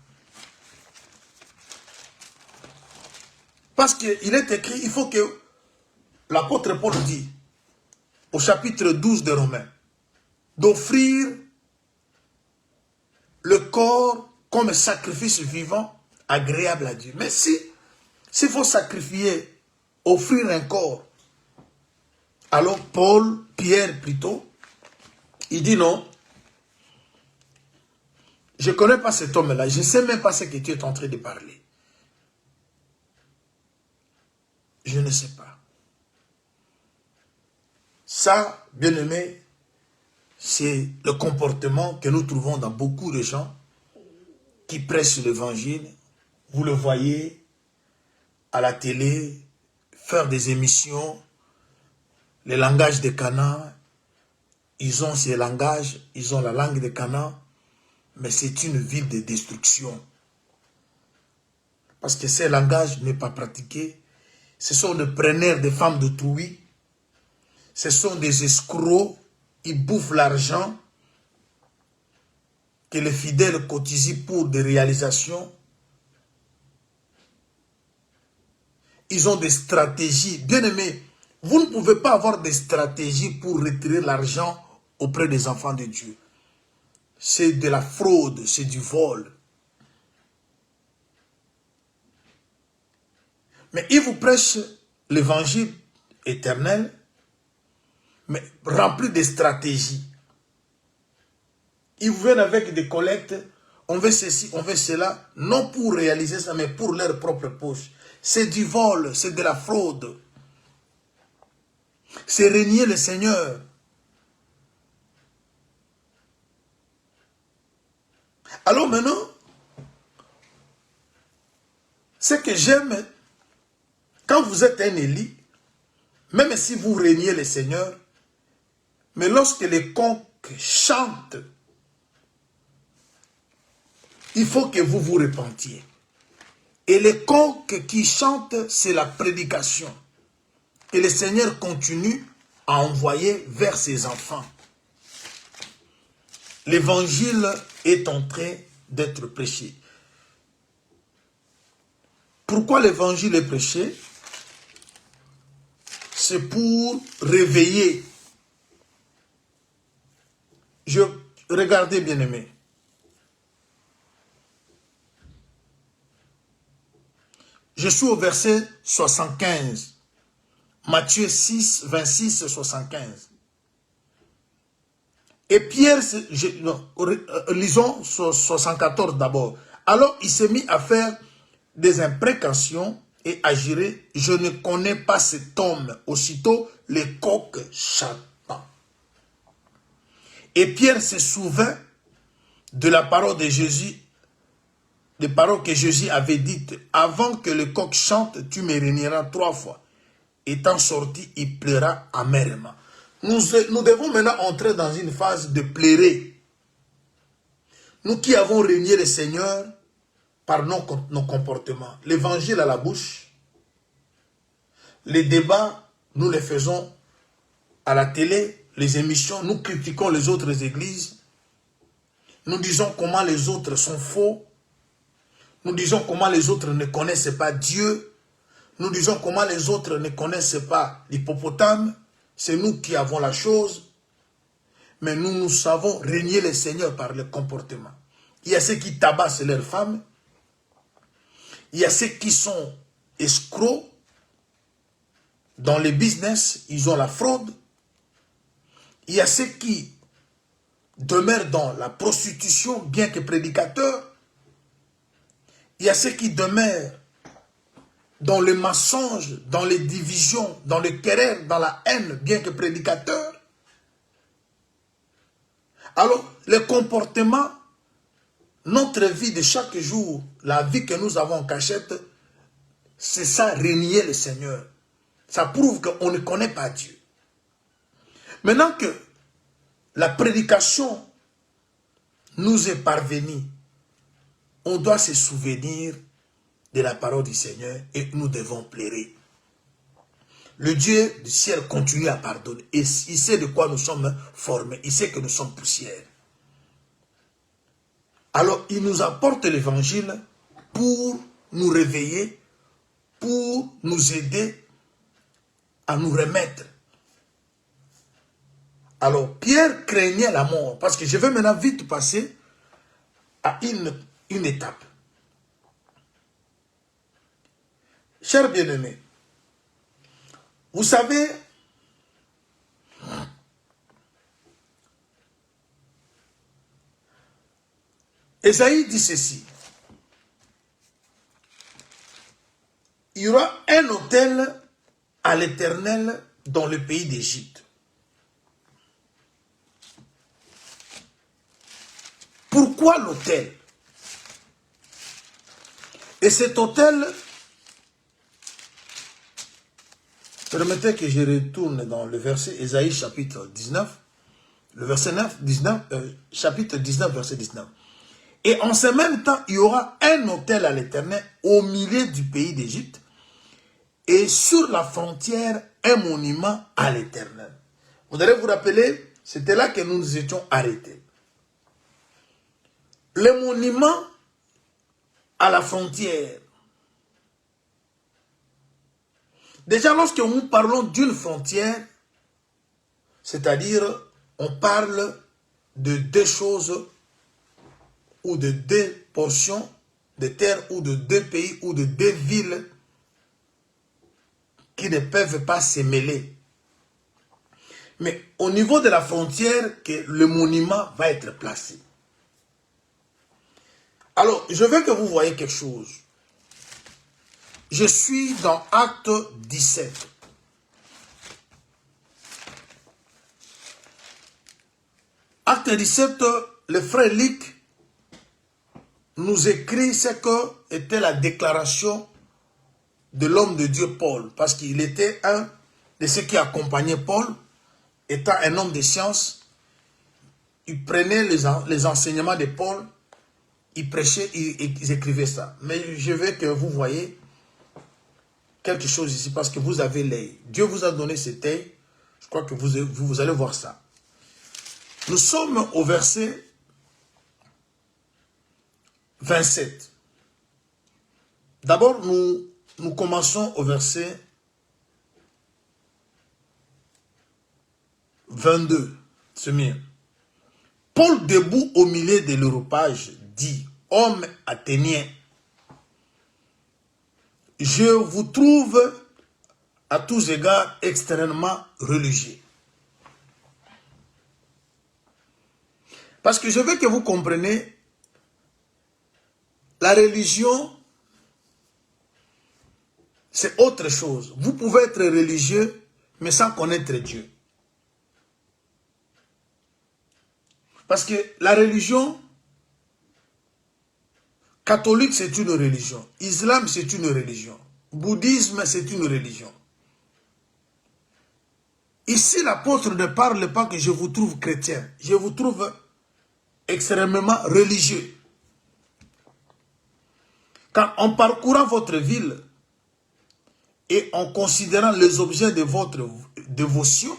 Parce qu'il est écrit, il faut que l'apôtre Paul dit, au chapitre 12 de Romains, d'offrir le corps comme sacrifice vivant, agréable à Dieu. Mais s'il faut sacrifier, offrir un corps, alors Pierre plutôt, il dit non, je ne connais pas cet homme-là, je ne sais même pas ce que tu es en train de parler. Je ne sais pas. Ça, bien aimé, c'est le comportement que nous trouvons dans beaucoup de gens qui prêchent l'évangile. Vous le voyez à la télé, faire des émissions, les langages de Canaan. Ils ont ces langages, ils ont la langue de Canaan, mais c'est une ville de destruction. Parce que ces langages n'est pas pratiqué. Ce sont des preneurs de femmes d'autrui. Ce sont des escrocs. Ils bouffent l'argent que les fidèles cotisent pour des réalisations. Ils ont des stratégies. Bien aimés, vous ne pouvez pas avoir des stratégies pour retirer l'argent auprès des enfants de Dieu. C'est de la fraude, c'est du vol. Mais ils vous prêchent l'évangile éternel, mais rempli de stratégies. Ils viennent avec des collectes, on veut ceci, on veut cela, non pour réaliser ça, mais pour leur propre poche. C'est du vol, c'est de la fraude. C'est renier le Seigneur. Alors maintenant, ce que j'aime, quand vous êtes un Élie, même si vous reniez le Seigneur, mais lorsque les conques chantent, il faut que vous vous repentiez. Et les conques qui chantent, c'est la prédication. Que le Seigneur continue à envoyer vers ses enfants. L'évangile est en train d'être prêché. Pourquoi l'évangile est prêché? C'est pour réveiller. Regardez, bien-aimés. Je suis au verset 75. Matthieu 6, 26, 75. Et Pierre, lisons 74 d'abord. Alors il s'est mis à faire des imprécations et à jurer, je ne connais pas cet homme. Aussitôt, les coqs chantant. Et Pierre se souvint de la parole de Jésus, des paroles que Jésus avait dites, avant que le coq chante, tu me réuniras 3 fois. Étant sorti, il pleura amèrement. Nous devons maintenant entrer dans une phase de pleurer. Nous qui avons régné le Seigneur par nos comportements. L'évangile à la bouche. Les débats, nous les faisons à la télé, les émissions, nous critiquons les autres églises. Nous disons comment les autres sont faux. Nous disons comment les autres ne connaissent pas Dieu. Nous disons comment les autres ne connaissent pas l'hippopotame. C'est nous qui avons la chose. Mais nous savons régner le Seigneur par le comportement. Il y a ceux qui tabassent leurs femmes. Il y a ceux qui sont escrocs. Dans les business, ils ont la fraude. Il y a ceux qui demeurent dans la prostitution, bien que prédicateurs. Il y a ceux qui demeurent dans le mensonge, dans les divisions, dans les querelles, dans la haine, bien que prédicateurs. Alors, le comportement, notre vie de chaque jour, la vie que nous avons en cachette, c'est ça, régner le Seigneur. Ça prouve qu'on ne connaît pas Dieu. Maintenant que la prédication nous est parvenue, on doit se souvenir de la parole du Seigneur et nous devons plairer. Le Dieu du ciel continue à pardonner. Et il sait de quoi nous sommes formés. Il sait que nous sommes poussière. Alors, il nous apporte l'évangile pour nous réveiller, pour nous aider à nous remettre. Alors, Pierre craignait la mort. Parce que je vais maintenant vite passer à une étape. Chers bien-aimés, vous savez, Ésaïe dit ceci. Il y aura un autel à l'Éternel dans le pays d'Égypte. Pourquoi l'autel? Et cet autel, permettez que je retourne dans le verset Ésaïe chapitre 19, le verset 9, 19, chapitre 19, verset 19. Et en ce même temps, il y aura un autel à l'Éternel au milieu du pays d'Égypte et sur la frontière, un monument à l'Éternel. Vous allez vous rappeler, c'était là que nous nous étions arrêtés. Le monument à la frontière. Déjà, lorsque nous parlons d'une frontière, c'est-à-dire, on parle de deux choses ou de deux portions de terre ou de deux pays ou de deux villes qui ne peuvent pas se mêler. Mais au niveau de la frontière, que le monument va être placé. Alors, je veux que vous voyez quelque chose. Je suis dans Acte 17. Acte 17, le frère Luc nous écrit ce que était la déclaration de l'homme de Dieu Paul. Parce qu'il était un de ceux qui accompagnaient Paul, étant un homme de science. Il prenait les enseignements de Paul. Ils prêchaient, ils écrivaient ça. Mais je veux que vous voyez quelque chose ici parce que vous avez l'œil. Dieu vous a donné cet œil. Je crois que vous allez voir ça. Nous sommes au verset 27. D'abord, nous commençons au verset 22. C'est mieux. Paul, debout au milieu de l'aéropage, dit, homme athénien, je vous trouve à tous égards extrêmement religieux. Parce que je veux que vous compreniez, la religion, c'est autre chose. Vous pouvez être religieux, mais sans connaître Dieu. Parce que la religion catholique, c'est une religion. Islam, c'est une religion. Bouddhisme, c'est une religion. Ici, l'apôtre ne parle pas que je vous trouve chrétien. Je vous trouve extrêmement religieux. Car en parcourant votre ville et en considérant les objets de votre dévotion,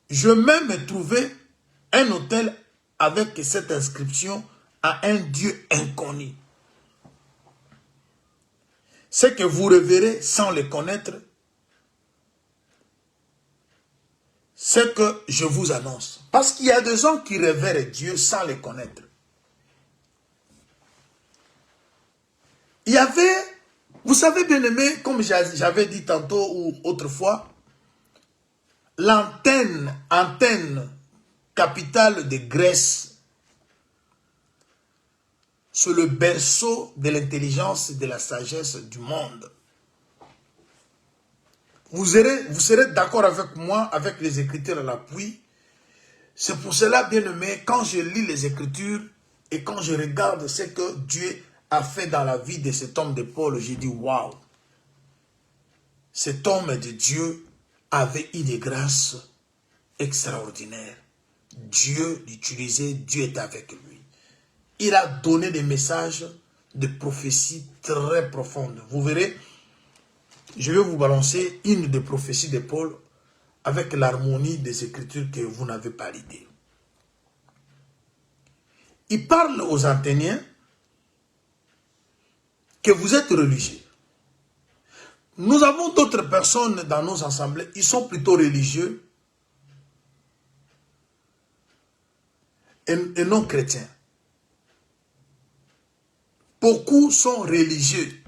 je même trouvé un autel avec cette inscription à un Dieu inconnu. Ce que vous reverrez sans le connaître, c'est que je vous annonce. Parce qu'il y a des gens qui révèrent Dieu sans le connaître. Il y avait, vous savez bien aimé, comme j'avais dit tantôt ou autrefois, antenne capitale de Grèce, c'est le berceau de l'intelligence et de la sagesse du monde. Vous serez d'accord avec moi, avec les Écritures à l'appui. C'est pour cela, bien aimé, quand je lis les Écritures et quand je regarde ce que Dieu a fait dans la vie de cet homme de Paul, j'ai dit waouh! Cet homme de Dieu avait une grâce extraordinaire. Dieu l'utilisait, Dieu était avec lui. Il a donné des messages de prophéties très profondes. Vous verrez, je vais vous balancer une des prophéties de Paul avec l'harmonie des Écritures que vous n'avez pas l'idée. Il parle aux Athéniens que vous êtes religieux. Nous avons d'autres personnes dans nos assemblées, ils sont plutôt religieux et non chrétiens. Beaucoup sont religieux.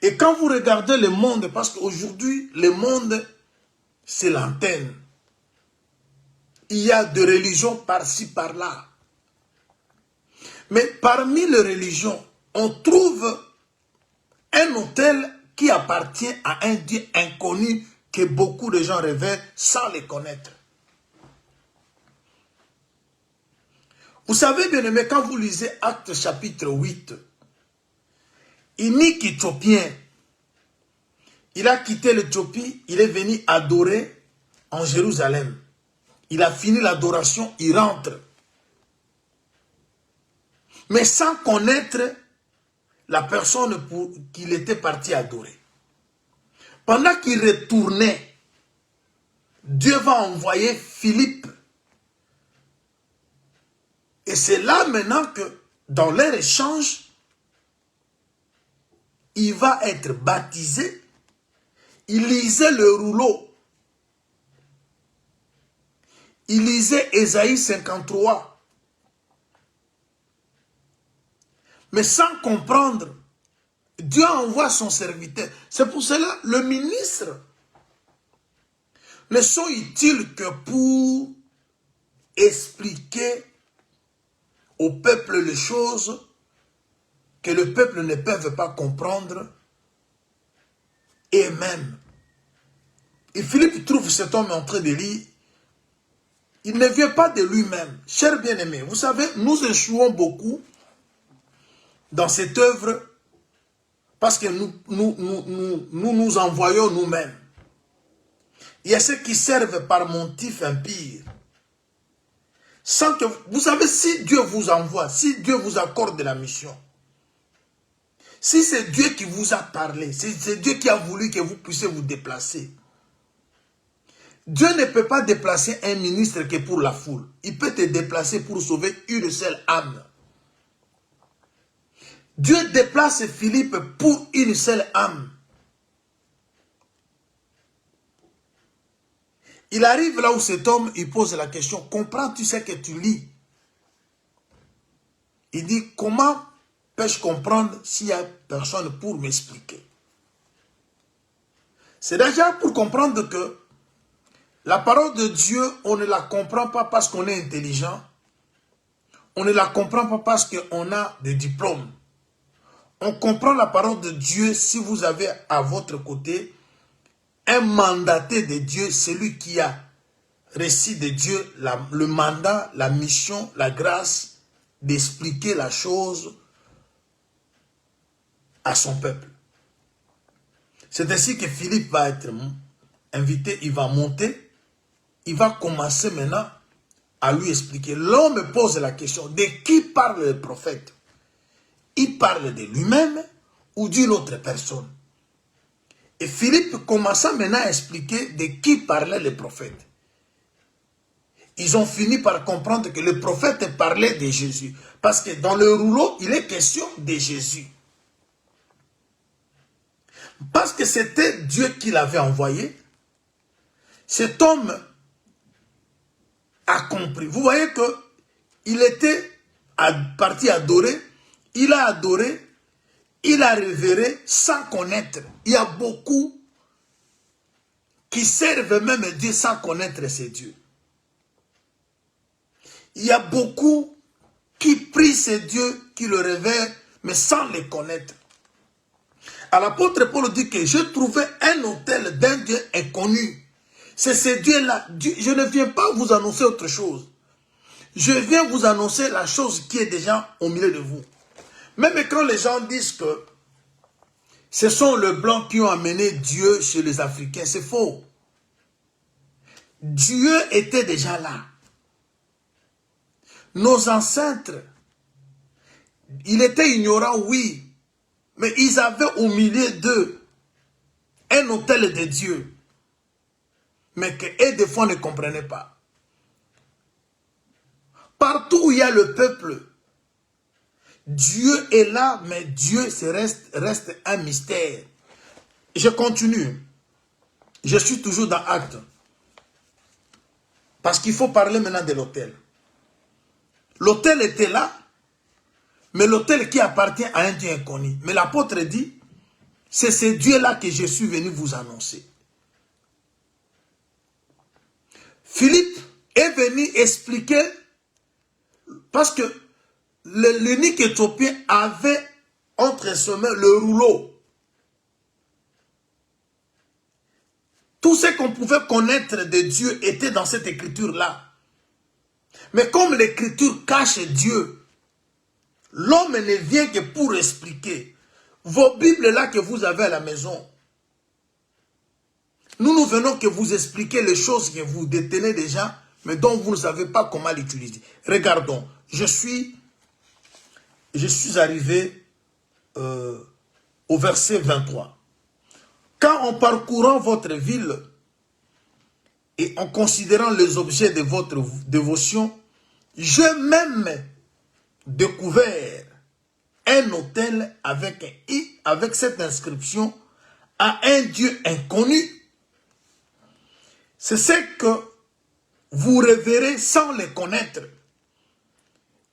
Et quand vous regardez le monde, parce qu'aujourd'hui, le monde, c'est l'antenne. Il y a des religions par-ci, par-là. Mais parmi les religions, on trouve un autel qui appartient à un Dieu inconnu que beaucoup de gens révèrent sans le connaître. Vous savez, bien aimé, quand vous lisez Actes chapitre 8, Inique éthiopien, il a quitté l'Éthiopie, il est venu adorer en Jérusalem. Il a fini l'adoration, il rentre. Mais sans connaître la personne pour qu'il était parti adorer. Pendant qu'il retournait, Dieu va envoyer Philippe. Et c'est là maintenant que, dans leur échange, il va être baptisé. Il lisait le rouleau. Il lisait Ésaïe 53. Mais sans comprendre, Dieu envoie son serviteur. C'est pour cela le ministre ne sont utiles que pour expliquer au peuple les choses que le peuple ne peut pas comprendre et même. Et Philippe trouve cet homme en train de lire. Il ne vient pas de lui-même. Cher bien-aimé, vous savez, nous échouons beaucoup dans cette œuvre parce que nous envoyons nous-mêmes. Il y a ceux qui servent par motif impire. Sans que, vous savez, si Dieu vous envoie, si Dieu vous accorde la mission, si c'est Dieu qui vous a parlé, si c'est Dieu qui a voulu que vous puissiez vous déplacer, Dieu ne peut pas déplacer un ministre que pour la foule. Il peut te déplacer pour sauver une seule âme. Dieu déplace Philippe pour une seule âme. Il arrive là où cet homme, il pose la question, comprends-tu ce que tu lis? Il dit, comment peux-je comprendre s'il n'y a personne pour m'expliquer? C'est déjà pour comprendre que la parole de Dieu, on ne la comprend pas parce qu'on est intelligent. On ne la comprend pas parce qu'on a des diplômes. On comprend la parole de Dieu si vous avez à votre côté un mandaté de Dieu, celui qui a reçu de Dieu le mandat, la mission, la grâce d'expliquer la chose à son peuple. C'est ainsi que Philippe va être invité, il va monter, il va commencer maintenant à lui expliquer. L'homme pose la question, de qui parle le prophète? Il parle de lui-même ou d'une autre personne? Et Philippe commença maintenant à expliquer de qui parlait le prophète. ils ont fini par comprendre que le prophète parlait de Jésus. Parce que dans le rouleau, il est question de Jésus. Parce que c'était Dieu qui l'avait envoyé, cet homme a compris. Vous voyez qu'il était parti adorer, il a adoré, il a révéré sans connaître. Il y a beaucoup qui servent même Dieu sans connaître ces dieux. Il y a beaucoup qui prient ces dieux, qui le révèrent, mais sans les connaître. Alors l'apôtre Paul dit que je trouvais un autel d'un Dieu inconnu. C'est ce Dieu-là. Je ne viens pas vous annoncer autre chose. Je viens vous annoncer la chose qui est déjà au milieu de vous. Même quand les gens disent que ce sont les Blancs qui ont amené Dieu chez les Africains, c'est faux. Dieu était déjà là. Nos ancêtres, ils étaient ignorants, oui, mais ils avaient au milieu d'eux un autel de Dieu, mais qu'eux, des fois, ne comprenaient pas. Partout où il y a le peuple, Dieu est là, mais Dieu reste un mystère. Je continue. Je suis toujours dans Actes. Parce qu'il faut parler maintenant de l'autel. L'autel était là, mais l'autel qui appartient à un Dieu inconnu. Mais l'apôtre dit, c'est ce Dieu-là que je suis venu vous annoncer. Philippe est venu expliquer, parce que l'unique Éthiopien avait entre ses mains le rouleau. Tout ce qu'on pouvait connaître de Dieu était dans cette écriture-là. Mais comme l'écriture cache Dieu, l'homme ne vient que pour expliquer. Vos Bibles-là que vous avez à la maison, nous venons que vous expliquer les choses que vous détenez déjà, mais dont vous ne savez pas comment l'utiliser. Regardons, je suis arrivé au verset 23. Quand en parcourant votre ville et en considérant les objets de votre dévotion, j'ai même découvert un autel avec cette inscription à un Dieu inconnu. C'est ce que vous révérez sans les connaître.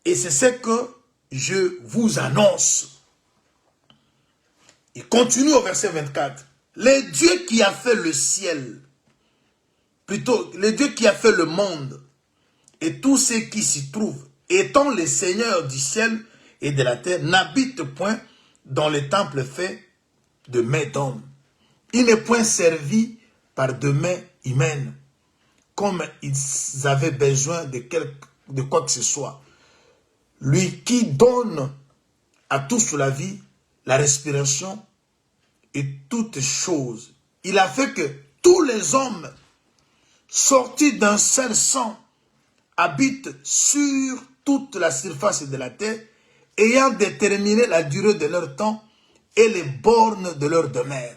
Et c'est ce que je vous annonce. Il continue au verset 24. Le Dieu qui a fait le ciel, plutôt le Dieu qui a fait le monde et tout ce qui s'y trouve, étant le Seigneur du ciel et de la terre, n'habite point dans les temples faits de mains d'hommes. Il n'est point servi par de mains humaines, comme ils avaient besoin de quoi que ce soit. Lui qui donne à tous la vie, la respiration et toutes choses. Il a fait que tous les hommes sortis d'un seul sang habitent sur toute la surface de la terre, ayant déterminé la durée de leur temps et les bornes de leur demeure.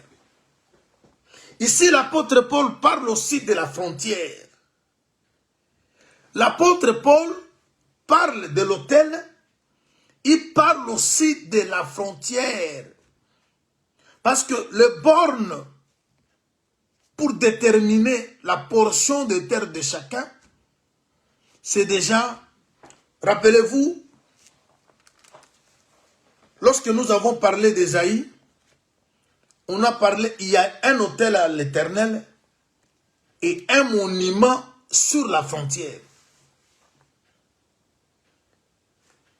Ici, l'apôtre Paul parle aussi de la frontière. L'apôtre Paul parle de l'autel, il parle aussi de la frontière. Parce que les bornes, pour déterminer la portion de terre de chacun, c'est déjà, rappelez-vous, lorsque nous avons parlé d'Ésaïe, on a parlé, il y a un autel à l'Éternel et un monument sur la frontière.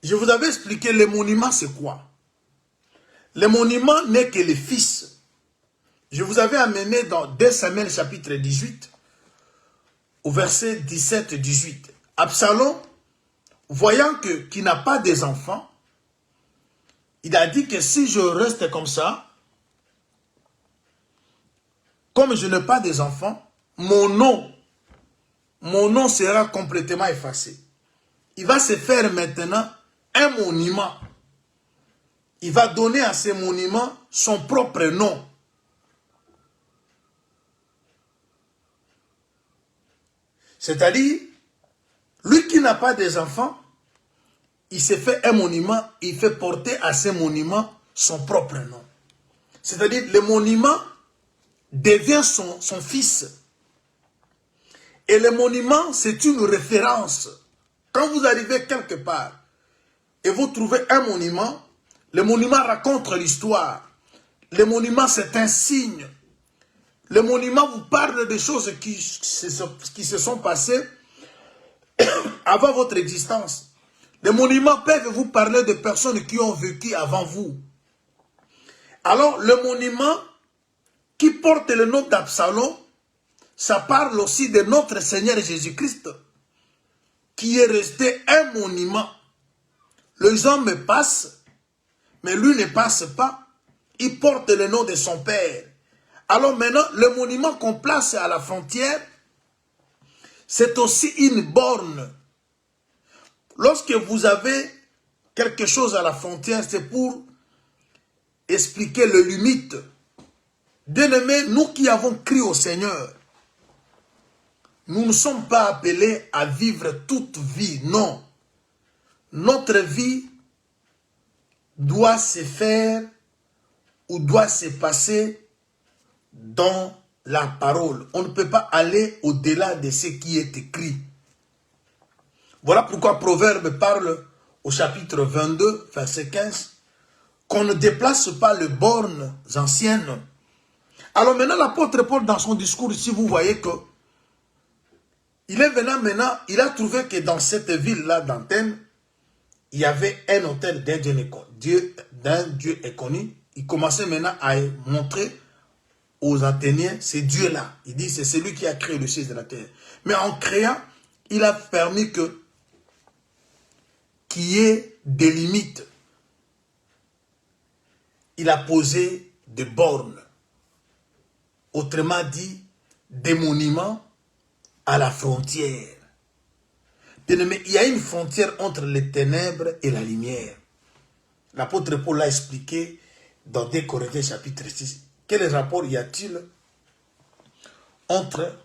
Je vous avais expliqué, le monument c'est quoi? Le monument n'est que le fils. Je vous avais amené dans 2 Samuel chapitre 18, au verset 17-18. Absalom, voyant qu'il n'a pas des enfants, il a dit que si je reste comme ça, comme je n'ai pas des enfants, mon nom sera complètement effacé. Il va se faire maintenant un monument. Il va donner à ce monument son propre nom. C'est-à-dire, n'a pas des enfants, il s'est fait un monument, il fait porter à ce monument son propre nom. C'est-à-dire, le monument devient son fils. Et le monument, c'est une référence. Quand vous arrivez quelque part et vous trouvez un monument, le monument raconte l'histoire. Le monument, c'est un signe. Le monument vous parle des choses qui se sont passées avant votre existence. Les monuments peuvent vous parler de personnes qui ont vécu avant vous. Alors, le monument qui porte le nom d'Absalom, ça parle aussi de notre Seigneur Jésus-Christ, qui est resté un monument. Les hommes passent, mais lui ne passe pas. Il porte le nom de son Père. Alors maintenant, le monument qu'on place à la frontière, c'est aussi une borne. Lorsque vous avez quelque chose à la frontière, c'est pour expliquer les limites. Bien-aimés, nous qui avons crié au Seigneur, nous ne sommes pas appelés à vivre toute vie, non. Notre vie doit se faire ou doit se passer dans la parole. On ne peut pas aller au-delà de ce qui est écrit. Voilà pourquoi Proverbe parle au chapitre 22, verset 15, qu'on ne déplace pas les bornes anciennes. Alors maintenant, l'apôtre Paul, dans son discours ici, vous voyez que il est venu maintenant, il a trouvé que dans cette ville-là d'Athènes, il y avait un hôtel d'un Dieu est connu. Il commençait maintenant à montrer aux Athéniens ce Dieu-là. Il dit c'est celui qui a créé le ciel de la terre. Mais en créant, il a permis qu'il y ait des limites. Il a posé des bornes. Autrement dit, des monuments à la frontière. Bien-aimé, il y a une frontière entre les ténèbres et la lumière. L'apôtre Paul l'a expliqué dans 2 Corinthiens chapitre 6. Quel rapport y a-t-il entre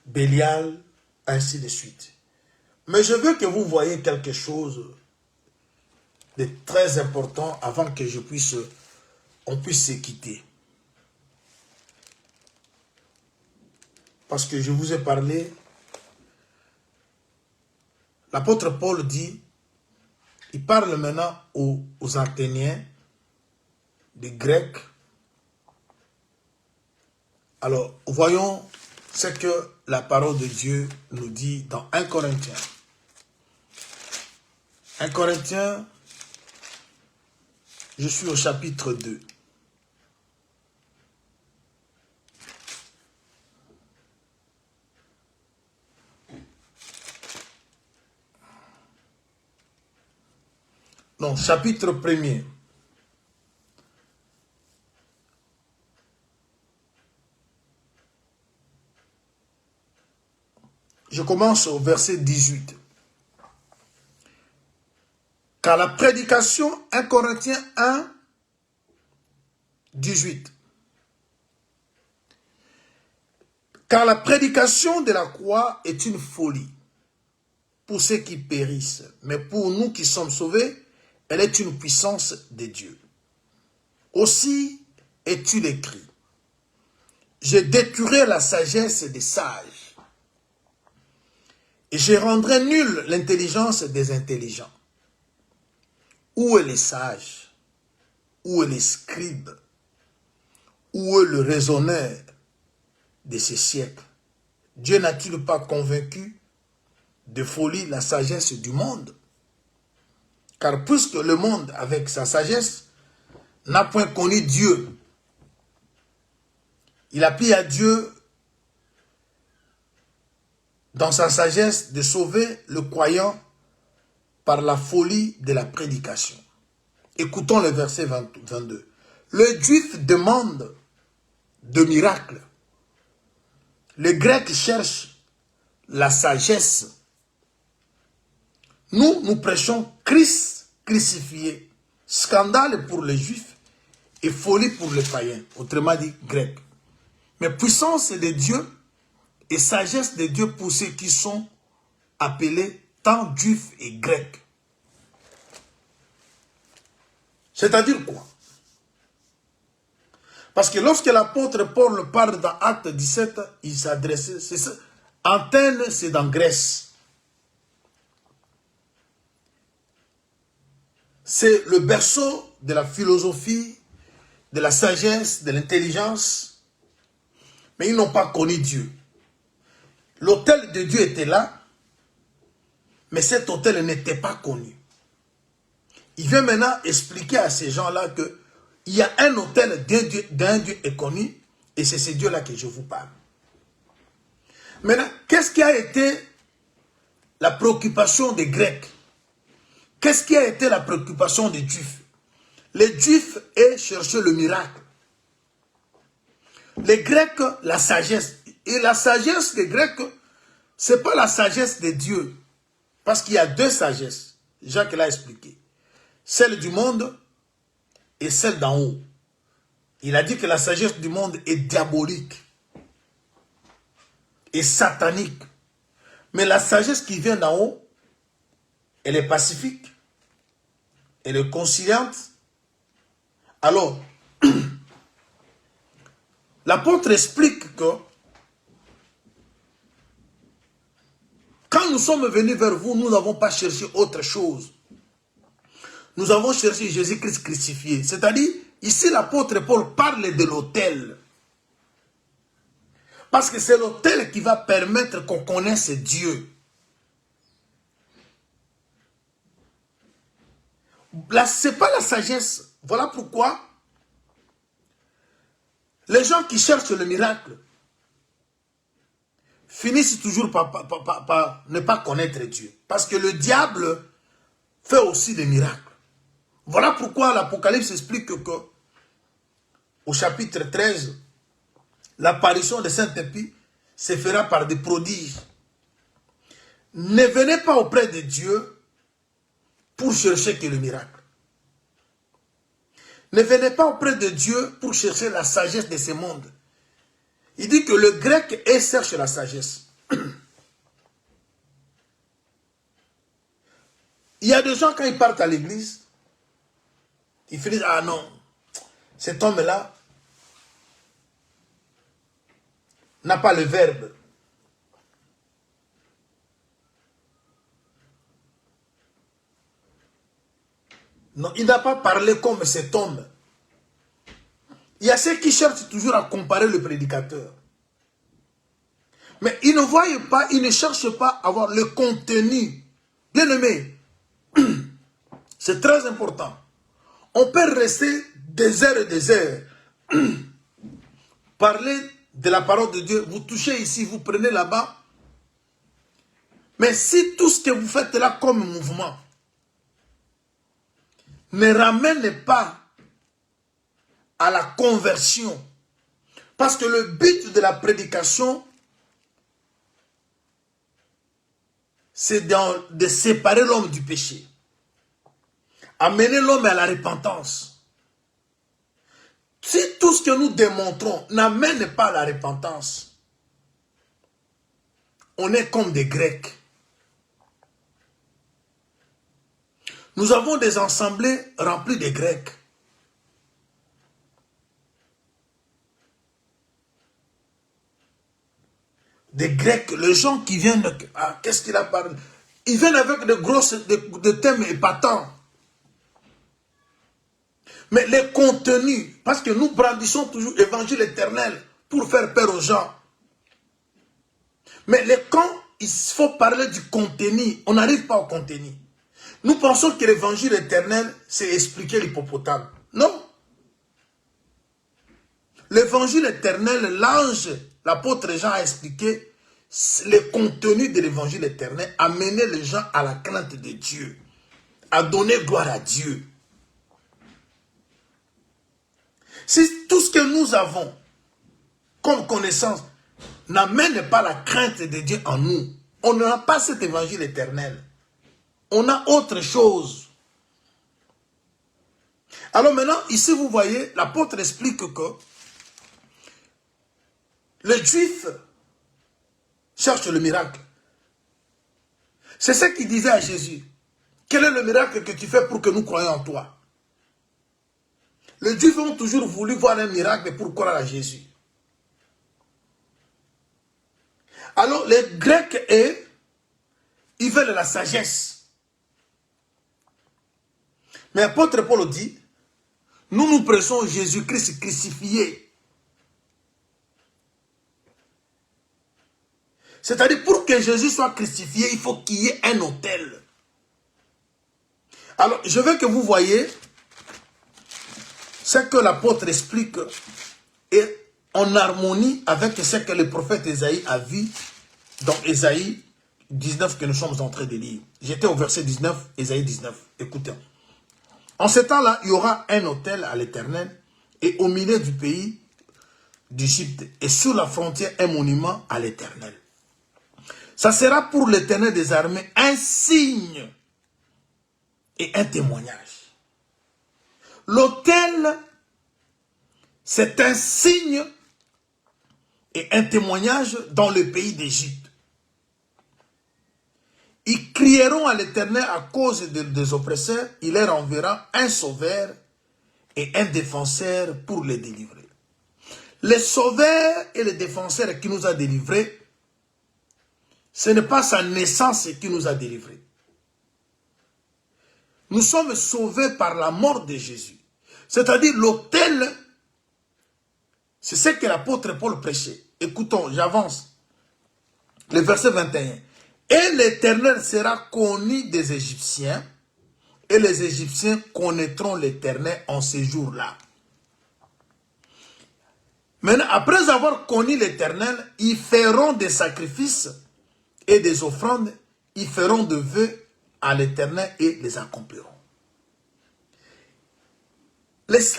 Bélial, ainsi de suite? Mais je veux que vous voyez quelque chose de très important avant que on puisse se quitter. Parce que je vous ai parlé, l'apôtre Paul dit, il parle maintenant aux Athéniens, des Grecs. Alors, voyons ce que la parole de Dieu nous dit dans 1 Corinthiens. 1 Corinthiens, je suis au chapitre 2. Non, chapitre 1er. Je commence au verset 18. Car la prédication, 1 Corinthiens 1, 18. Car la prédication de la croix est une folie pour ceux qui périssent. Mais pour nous qui sommes sauvés, elle est une puissance de Dieu. Aussi est-il écrit, je détruirai la sagesse des sages et je rendrai nulle l'intelligence des intelligents. Où est les sages? Où est les scribes? Où est le raisonneur de ces siècles? Dieu n'a-t-il pas convaincu de folie la sagesse du monde? Car puisque le monde, avec sa sagesse, n'a point connu Dieu, il a pris à Dieu, dans sa sagesse, de sauver le croyant par la folie de la prédication. Écoutons le verset 22. Le juif demande de miracles. Les Grecs cherchent la sagesse. Nous prêchons Christ crucifié. Scandale pour les Juifs et folie pour les païens, autrement dit Grecs. Mais puissance de Dieu et sagesse de Dieu pour ceux qui sont appelés tant juifs et grecs. C'est-à-dire quoi? Parce que lorsque l'apôtre Paul parle dans Acte 17, il s'adressait, c'est ça. Athènes, c'est dans Grèce. C'est le berceau de la philosophie, de la sagesse, de l'intelligence. Mais ils n'ont pas connu Dieu. L'autel de Dieu était là, mais cet autel n'était pas connu. Il vient maintenant expliquer à ces gens-là que il y a un autel d'un Dieu est connu, et c'est ce Dieu-là que je vous parle. Maintenant, qu'est-ce qui a été la préoccupation des Grecs? Qu'est-ce qui a été la préoccupation des Juifs? Les Juifs aient cherché le miracle. Les Grecs, la sagesse. Et la sagesse des Grecs, ce n'est pas la sagesse de Dieu. Parce qu'il y a deux sagesses. Jacques l'a expliqué. Celle du monde et celle d'en haut. Il a dit que la sagesse du monde est diabolique et satanique. Mais la sagesse qui vient d'en haut, elle est pacifique, elle est conciliante. Alors, l'apôtre explique que quand nous sommes venus vers vous, nous n'avons pas cherché autre chose. Nous avons cherché Jésus-Christ crucifié. C'est-à-dire, ici l'apôtre Paul parle de l'autel. Parce que c'est l'autel qui va permettre qu'on connaisse Dieu. Ce n'est pas la sagesse. Voilà pourquoi les gens qui cherchent le miracle finissent toujours par ne pas connaître Dieu. Parce que le diable fait aussi des miracles. Voilà pourquoi l'Apocalypse explique que au chapitre 13, l'apparition de Saint-Esprit se fera par des prodiges. Ne venez pas auprès de Dieu pour chercher que le miracle. Ne venez pas auprès de Dieu pour chercher la sagesse de ce monde. Il dit que le grec cherche la sagesse. Il y a des gens, quand ils partent à l'église, ils finissent, ah non, cet homme-là n'a pas le verbe. Non, il n'a pas parlé comme cet homme. Il y a ceux qui cherchent toujours à comparer le prédicateur. Mais ils ne voient pas, ils ne cherchent pas à avoir le contenu. Bien aimé, c'est très important. On peut rester des heures et des heures. Parler de la parole de Dieu. Vous touchez ici, vous prenez là-bas. Mais si tout ce que vous faites là comme mouvement ne ramène pas à la conversion. Parce que le but de la prédication, c'est de séparer l'homme du péché. Amener l'homme à la repentance. Si tout ce que nous démontrons n'amène pas à la repentance, on est comme des Grecs. Nous avons des assemblées remplies de Grecs. Des Grecs, les gens qui viennent, qu'est-ce qu'il a parlé? Ils viennent avec des thèmes épatants. Mais les contenus, parce que nous brandissons toujours l'évangile éternel pour faire peur aux gens. Mais quand il faut parler du contenu, on n'arrive pas au contenu. Nous pensons que l'évangile éternel, c'est expliquer l'hippopotame. Non. L'évangile éternel, l'ange, l'apôtre Jean a expliqué le contenu de l'évangile éternel, amener les gens à la crainte de Dieu, à donner gloire à Dieu. Si tout ce que nous avons comme connaissance n'amène pas la crainte de Dieu en nous, on n'a pas cet évangile éternel. On a autre chose. Alors maintenant, ici vous voyez, l'apôtre explique que les Juifs cherchent le miracle. C'est ce qu'il disait à Jésus. Quel est le miracle que tu fais pour que nous croyions en toi? Les Juifs ont toujours voulu voir un miracle pour croire à Jésus. Alors les Grecs, eux, ils veulent la sagesse. Mais l'apôtre Paul dit, nous prêchons Jésus-Christ crucifié. C'est-à-dire, pour que Jésus soit crucifié, il faut qu'il y ait un autel. Alors, je veux que vous voyez ce que l'apôtre explique et en harmonie avec ce que le prophète Ésaïe a vu dans Ésaïe 19 que nous sommes en train de lire. J'étais au verset 19, Ésaïe 19. Écoutez. En ce temps-là, il y aura un autel à l'Éternel et au milieu du pays d'Égypte et sur la frontière un monument à l'Éternel. Ça sera pour l'Éternel des armées un signe et un témoignage. L'autel, c'est un signe et un témoignage dans le pays d'Égypte. Ils crieront à l'Éternel à cause des oppresseurs, il leur enverra un sauveur et un défenseur pour les délivrer. Le sauveur et le défenseur qui nous a délivrés, ce n'est pas sa naissance qui nous a délivrés. Nous sommes sauvés par la mort de Jésus. C'est-à-dire l'autel, c'est ce que l'apôtre Paul prêchait. Écoutons, j'avance. Le verset 21. Et l'Éternel sera connu des Égyptiens, et les Égyptiens connaîtront l'Éternel en ces jours-là. Maintenant, après avoir connu l'Éternel, ils feront des sacrifices et des offrandes, ils feront de vœux à l'Éternel et les accompliront.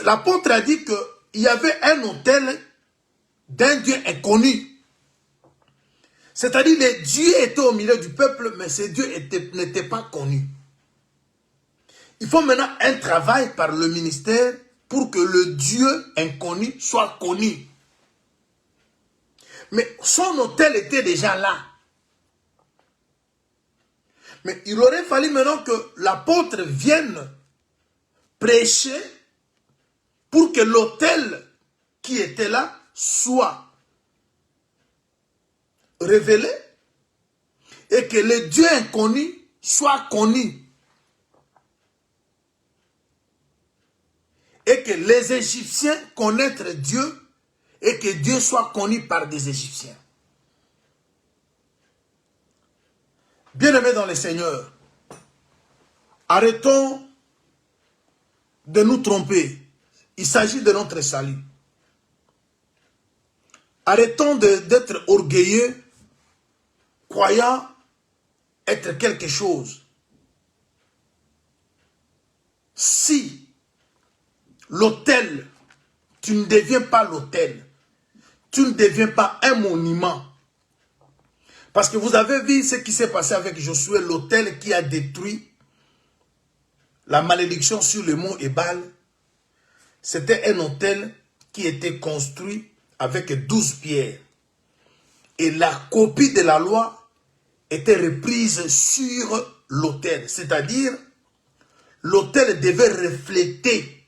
L'apôtre a dit qu'il y avait un autel d'un Dieu inconnu. C'est-à-dire les dieux étaient au milieu du peuple, mais ces dieux n'étaient pas connus. Il faut maintenant un travail par le ministère pour que le Dieu inconnu soit connu. Mais son autel était déjà là. Mais il aurait fallu maintenant que l'apôtre vienne prêcher pour que l'autel qui était là soit révélé et que le Dieu inconnu soit connu. Et que les Égyptiens connaissent Dieu et que Dieu soit connu par des Égyptiens. Bien-aimés dans le Seigneur, arrêtons de nous tromper. Il s'agit de notre salut. Arrêtons d'être orgueilleux, croyant être quelque chose. Si l'autel, tu ne deviens pas l'autel, tu ne deviens pas un monument. Parce que vous avez vu ce qui s'est passé avec Josué, l'autel qui a détruit la malédiction sur le mont Ébal. C'était un autel qui était construit avec 12 pierres. Et la copie de la loi était reprise sur l'autel. C'est-à-dire, l'autel devait refléter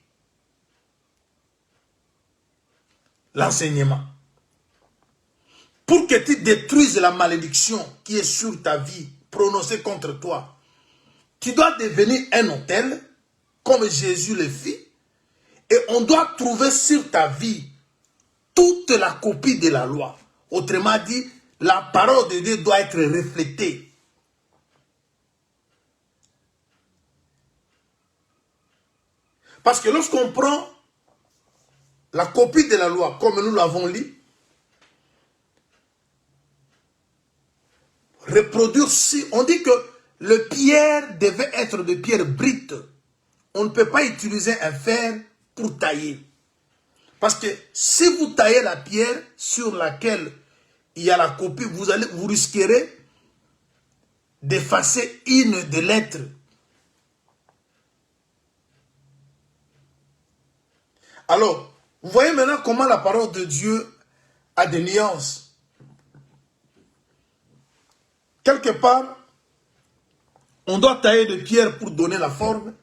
l'enseignement. Pour que tu détruises la malédiction qui est sur ta vie, prononcée contre toi, tu dois devenir un autel, comme Jésus le fit, et on doit trouver sur ta vie toute la copie de la loi. Autrement dit, la parole de Dieu doit être reflétée. Parce que lorsqu'on prend la copie de la loi, comme nous l'avons lu, reproduire si on dit que le pierre devait être de pierre brute. On ne peut pas utiliser un fer pour tailler. Parce que si vous taillez la pierre sur laquelle il y a la copie, vous risquerez d'effacer une des lettres. Alors, vous voyez maintenant comment la parole de Dieu a des nuances. Quelque part, On doit tailler de pierre pour donner la forme.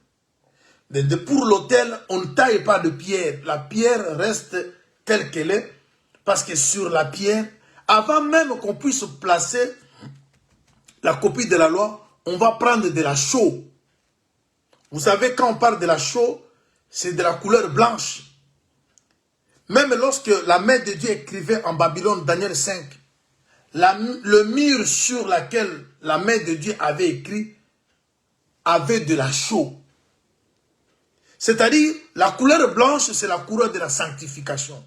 Pour l'autel, on ne taille pas de pierre. La pierre reste telle qu'elle est. Parce que sur la pierre, avant même qu'on puisse placer la copie de la loi, on va prendre de la chaux. Vous savez, quand on parle de la chaux, c'est de la couleur blanche. Même lorsque la main de Dieu écrivait en Babylone, Daniel 5, le mur sur lequel la main de Dieu avait écrit avait de la chaux. C'est-à-dire, la couleur blanche, c'est la couleur de la sanctification.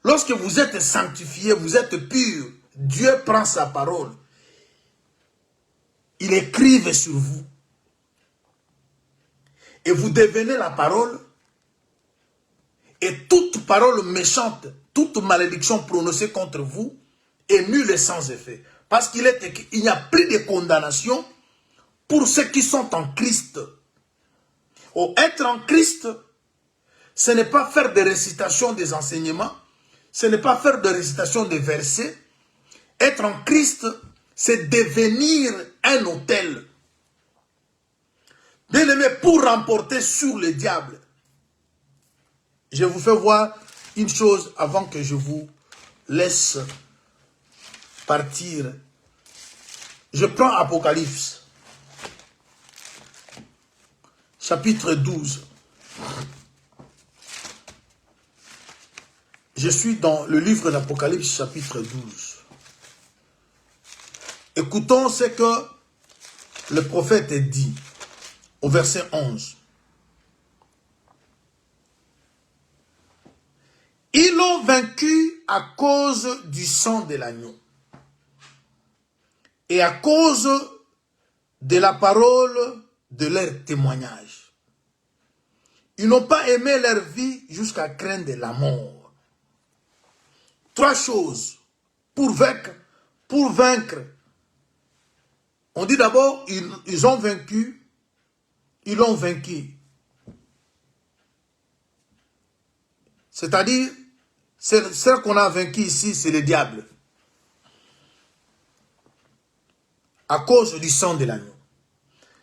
Lorsque vous êtes sanctifié, vous êtes pur, Dieu prend sa parole. Il écrive sur vous. Et vous devenez la parole. Et toute parole méchante, toute malédiction prononcée contre vous est nulle et sans effet. Parce qu'il est écrit, il n'y a plus de condamnation pour ceux qui sont en Christ. Oh, être en Christ, ce n'est pas faire des récitations des enseignements, ce n'est pas faire des récitations des versets. Être en Christ, c'est devenir un autel. Bien aimé, pour remporter sur le diable. Je vous fais voir une chose avant que je vous laisse partir. Je prends Apocalypse, chapitre 12. Je suis dans le livre d'Apocalypse, chapitre 12. Écoutons ce que le prophète dit au verset 11. Ils l'ont vaincu à cause du sang de l'agneau et à cause de la parole de leur témoignage. Ils n'ont pas aimé leur vie jusqu'à craindre la mort. Trois choses pour vaincre. On dit d'abord, ils ont vaincu, ils l'ont vaincu. C'est-à-dire, celle qu'on a vaincu ici, c'est le diable. À cause du sang de l'agneau.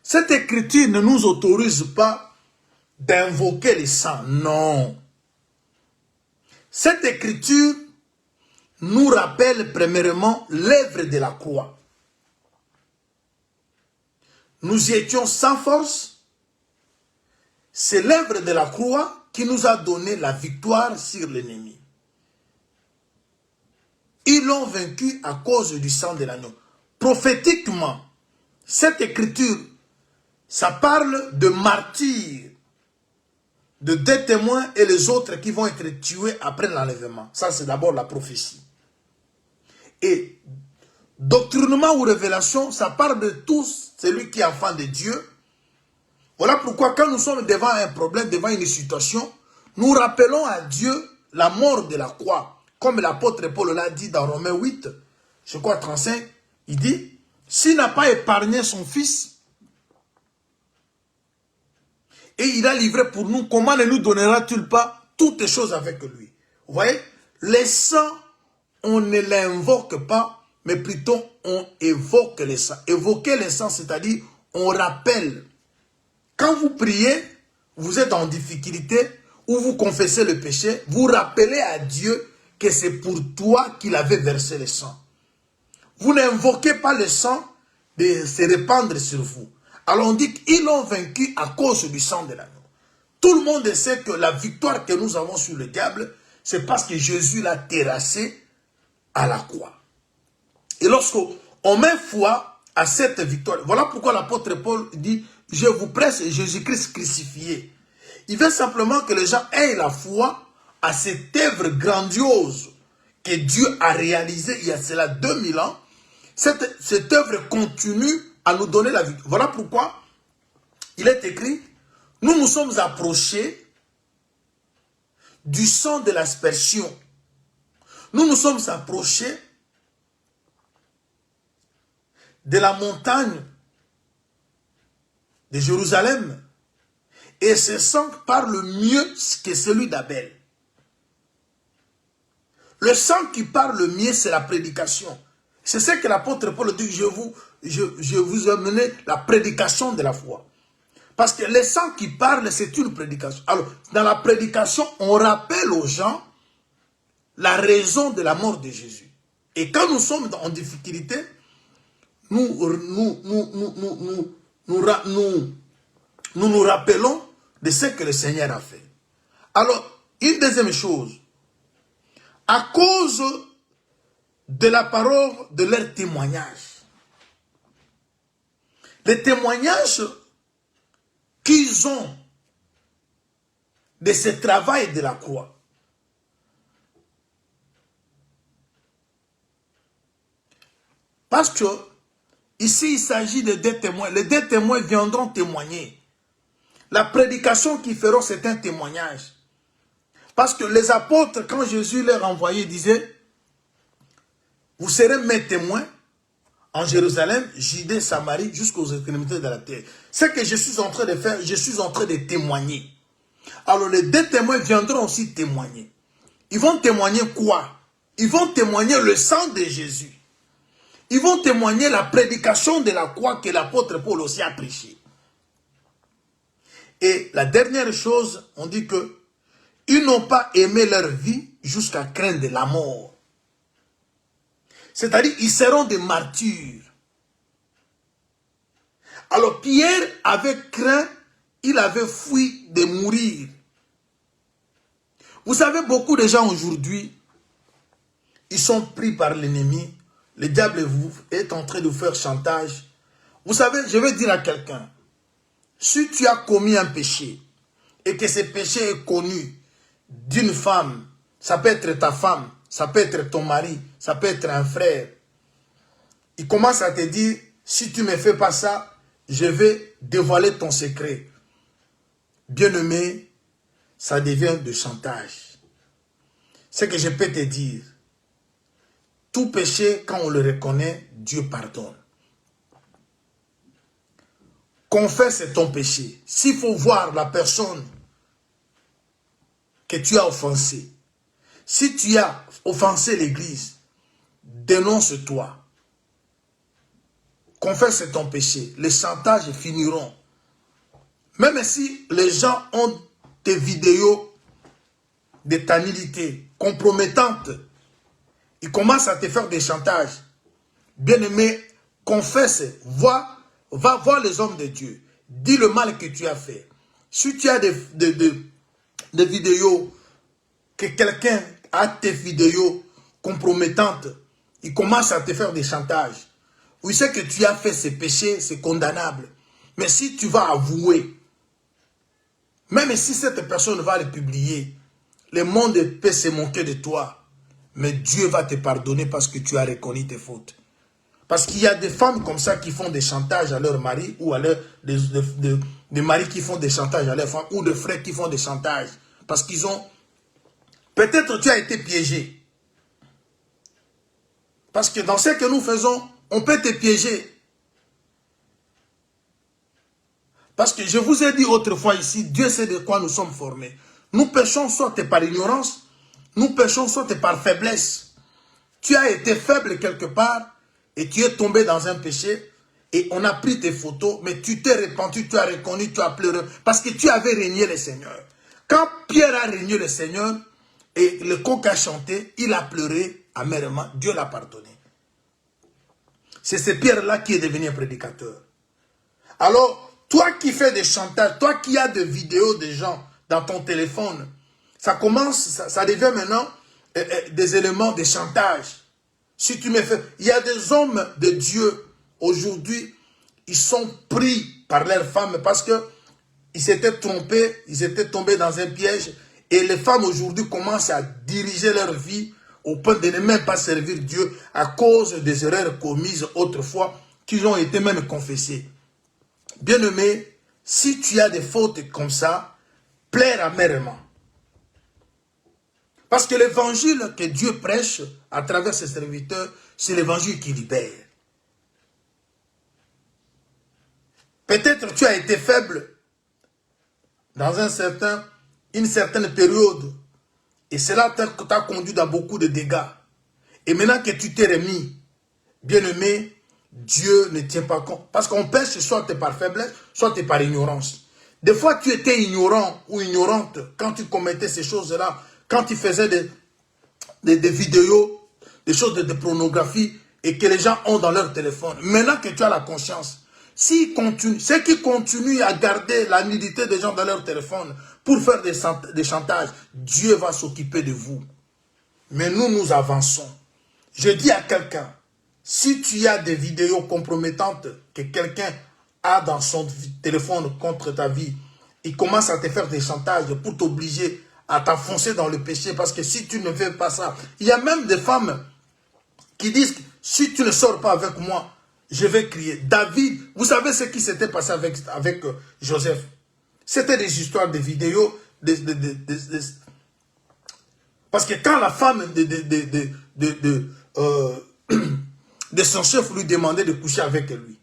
Cette écriture ne nous autorise pas d'invoquer le sang. Non. Cette écriture nous rappelle premièrement l'œuvre de la croix. Nous étions sans force. C'est l'œuvre de la croix qui nous a donné la victoire sur l'ennemi. Ils l'ont vaincu à cause du sang de l'agneau. Prophétiquement, cette écriture, ça parle de martyrs, de deux témoins et les autres qui vont être tués après l'enlèvement. Ça, c'est d'abord la prophétie. Et doctrinement ou révélation, ça parle de tous, celui qui est enfant de Dieu. Voilà pourquoi quand nous sommes devant un problème, devant une situation, nous rappelons à Dieu la mort de la croix. Comme l'apôtre Paul l'a dit dans Romains 8, je crois 35, il dit, s'il n'a pas épargné son fils, et il a livré pour nous, comment ne nous donnera-t-il pas toutes choses avec lui? Vous voyez, les saints, on ne l'invoque pas, mais plutôt on évoque les saints. Évoquer les saints, c'est-à-dire on rappelle. Quand vous priez, vous êtes en difficulté, ou vous confessez le péché, vous rappelez à Dieu que c'est pour toi qu'il avait versé le sang. Vous n'invoquez pas le sang de se répandre sur vous. Alors on dit qu'ils l'ont vaincu à cause du sang de l'agneau. Tout le monde sait que la victoire que nous avons sur le diable, c'est parce que Jésus l'a terrassé à la croix. Et lorsqu'on met foi à cette victoire, voilà pourquoi l'apôtre Paul dit, je vous presse Jésus-Christ crucifié. Il veut simplement que les gens aient la foi à cette œuvre grandiose que Dieu a réalisée il y a cela 2000 ans. Cette œuvre continue à nous donner la victoire. Voilà pourquoi il est écrit, nous nous sommes approchés du sang de l'aspersion. Nous nous sommes approchés de la montagne de Jérusalem. Et ce sang parle mieux que celui d'Abel. Le sang qui parle mieux, c'est la prédication. C'est ce que l'apôtre Paul dit, je vous ai mené la prédication de la foi. Parce que les saints qui parlent, c'est une prédication. Alors, dans la prédication, on rappelle aux gens la raison de la mort de Jésus. Et quand nous sommes en difficulté, nous rappelons de ce que le Seigneur a fait. Alors, une deuxième chose, à cause de la parole de leur témoignage, les témoignages qu'ils ont de ce travail de la croix, parce que ici il s'agit de deux témoins. Les deux témoins viendront témoigner. La prédication qu'ils feront, c'est un témoignage. Parce que les apôtres, quand Jésus leur envoyait, disaient, vous serez mes témoins en Jérusalem, Judée, Samarie, jusqu'aux extrémités de la terre. Ce que je suis en train de faire, je suis en train de témoigner. Alors les deux témoins viendront aussi témoigner. Ils vont témoigner quoi? Ils vont témoigner le sang de Jésus. Ils vont témoigner la prédication de la croix que l'apôtre Paul aussi a prêché. Et la dernière chose, on dit que ils n'ont pas aimé leur vie jusqu'à craindre la mort. C'est-à-dire, ils seront des martyrs. Alors, Pierre avait craint, il avait fui de mourir. Vous savez, beaucoup de gens aujourd'hui, ils sont pris par l'ennemi. Le diable est en train de vous faire chantage. Vous savez, je vais dire à quelqu'un, si tu as commis un péché, et que ce péché est connu d'une femme, ça peut être ta femme, ça peut être ton mari, ça peut être un frère. Il commence à te dire, si tu ne me fais pas ça, je vais dévoiler ton secret. Bien-aimé, ça devient de chantage. Ce que je peux te dire, tout péché, quand on le reconnaît, Dieu pardonne. Confesse ton péché. S'il faut voir la personne que tu as offensée, si tu as offensé l'église, dénonce-toi. Confesse ton péché. Les chantages finiront. Même si les gens ont des vidéos de ta nullité compromettantes, ils commencent à te faire des chantages. Bien-aimé, confesse, va voir les hommes de Dieu. Dis le mal que tu as fait. Si tu as des vidéos, que quelqu'un a tes vidéos compromettantes, il commence à te faire des chantages. Oui, c'est que tu as fait ces péchés, c'est condamnable. Mais si tu vas avouer, même si cette personne va le publier, le monde peut se moquer de toi. Mais Dieu va te pardonner parce que tu as reconnu tes fautes. Parce qu'il y a des femmes comme ça qui font des chantages à leur mari, ou à des maris qui font des chantages à leur femme, ou des frères qui font des chantages. Parce qu'ils ont... Peut-être tu as été piégé. Parce que dans ce que nous faisons, on peut te piéger. Parce que je vous ai dit autrefois ici, Dieu sait de quoi nous sommes formés. Nous péchons soit par ignorance, nous péchons soit par faiblesse. Tu as été faible quelque part et tu es tombé dans un péché et on a pris tes photos, mais tu t'es repenti, tu as reconnu, tu as pleuré parce que tu avais régné le Seigneur. Quand Pierre a régné le Seigneur et le coq a chanté, il a pleuré amèrement, Dieu l'a pardonné. C'est ce Pierre-là qui est devenu un prédicateur. Alors, toi qui fais des chantages, toi qui as des vidéos de gens dans ton téléphone, ça commence, ça devient maintenant des éléments de chantage. Si tu me fais... Il y a des hommes de Dieu, aujourd'hui, ils sont pris par leurs femmes parce qu'ils s'étaient trompés, ils étaient tombés dans un piège. Et les femmes aujourd'hui commencent à diriger leur vie au point de ne même pas servir Dieu à cause des erreurs commises autrefois qui ont été même confessées. Bien-aimé, si tu as des fautes comme ça, pleure amèrement. Parce que l'évangile que Dieu prêche à travers ses serviteurs, c'est l'évangile qui libère. Peut-être tu as été faible dans une certaine période et cela t'a conduit dans beaucoup de dégâts. Et maintenant que tu t'es remis, Bien-aimé, Dieu ne tient pas compte. Parce qu'on pêche soit par faiblesse, soit par ignorance. Des fois, tu étais ignorant ou ignorante quand tu commettais ces choses-là, quand tu faisais des vidéos, des choses de pornographie et que les gens ont dans leur téléphone. Maintenant que tu as la conscience, ceux qui continuent à garder la nudité des gens dans leur téléphone pour faire des chantages, Dieu va s'occuper de vous. Mais nous avançons. Je dis à quelqu'un, si tu as des vidéos compromettantes que quelqu'un a dans son téléphone contre ta vie, il commence à te faire des chantages pour t'obliger à t'enfoncer dans le péché, parce que si tu ne fais pas ça, il y a même des femmes qui disent, si tu ne sors pas avec moi, je vais crier. David, vous savez ce qui s'était passé avec Joseph? C'était des histoires de vidéos, parce que quand la femme de son chef lui demandait de coucher avec lui,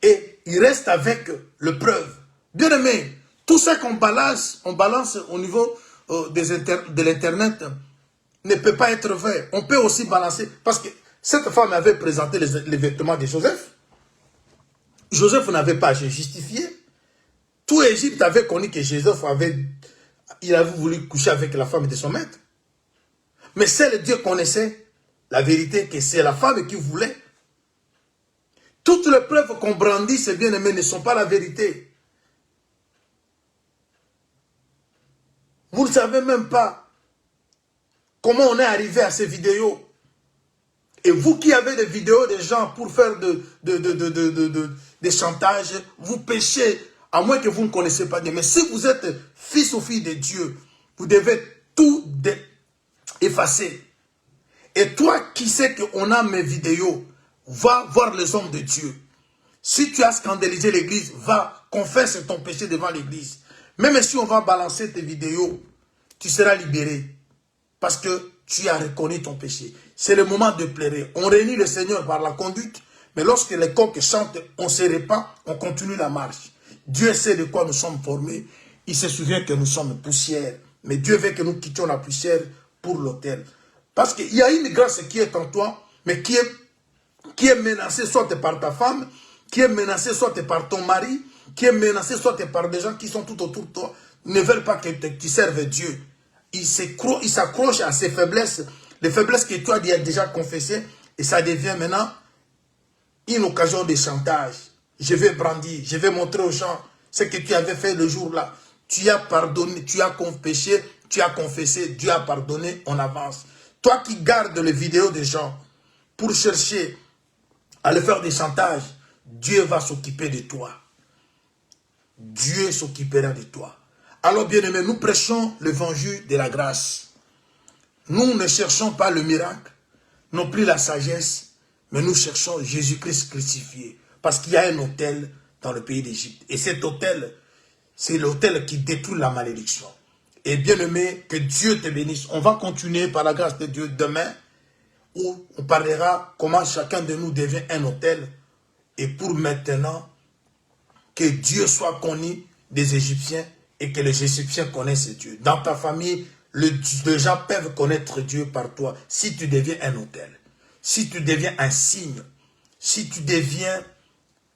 et il reste avec le preuve. Bien aimé, tout ça qu'on balance au niveau de l'internet ne peut pas être vrai. On peut aussi balancer, parce que cette femme avait présenté les vêtements de Joseph. Joseph n'avait pas à se justifier. Tout Égypte avait connu que Joseph avait voulu coucher avec la femme de son maître. Mais seul Dieu connaissait la vérité, que c'est la femme qui voulait. Toutes les preuves qu'on brandit, ces bien-aimés, ne sont pas la vérité. Vous ne savez même pas comment on est arrivé à ces vidéos. Et vous qui avez des vidéos des gens pour faire des chantages, vous péchez, à moins que vous ne connaissez pas Dieu. Mais si vous êtes fils ou fille de Dieu, vous devez tout effacer. Et toi qui sais qu'on a mes vidéos, va voir les hommes de Dieu. Si tu as scandalisé l'église, va, confesse ton péché devant l'église. Même si on va balancer tes vidéos, tu seras libéré. Parce que tu as reconnu ton péché. C'est le moment de pleurer. On réunit le Seigneur par la conduite, mais lorsque les coqs chantent, on se répand, on continue la marche. Dieu sait de quoi nous sommes formés. Il se souvient que nous sommes poussière. Mais Dieu veut que nous quittions la poussière pour l'autel. Parce qu'il y a une grâce qui est en toi, mais qui est menacée soit par ta femme, qui est menacée soit par ton mari, qui est menacée soit par des gens qui sont tout autour de toi, ne veulent pas que tu serves Dieu. Il s'accroche à ses faiblesses, les faiblesses que toi as déjà confessées, et ça devient maintenant une occasion de chantage. Je vais brandir, je vais montrer aux gens ce que tu avais fait le jour-là. Tu as pardonné, tu as péché, tu as confessé, Dieu a pardonné, on avance. Toi qui gardes les vidéos des gens pour chercher à le faire des chantages, Dieu va s'occuper de toi. Dieu s'occupera de toi. Alors bien aimés, nous prêchons l'évangile de la grâce. Nous ne cherchons pas le miracle, non plus la sagesse, mais nous cherchons Jésus-Christ crucifié. Parce qu'il y a un autel dans le pays d'Égypte. Et cet autel, c'est l'autel qui détruit la malédiction. Et bien aimé, que Dieu te bénisse. On va continuer par la grâce de Dieu demain, où on parlera comment chacun de nous devient un autel. Et pour maintenant, que Dieu soit connu des Égyptiens et que les Égyptiens connaissent Dieu. Dans ta famille, les gens peuvent connaître Dieu par toi si tu deviens un autel, si tu deviens un signe, si tu deviens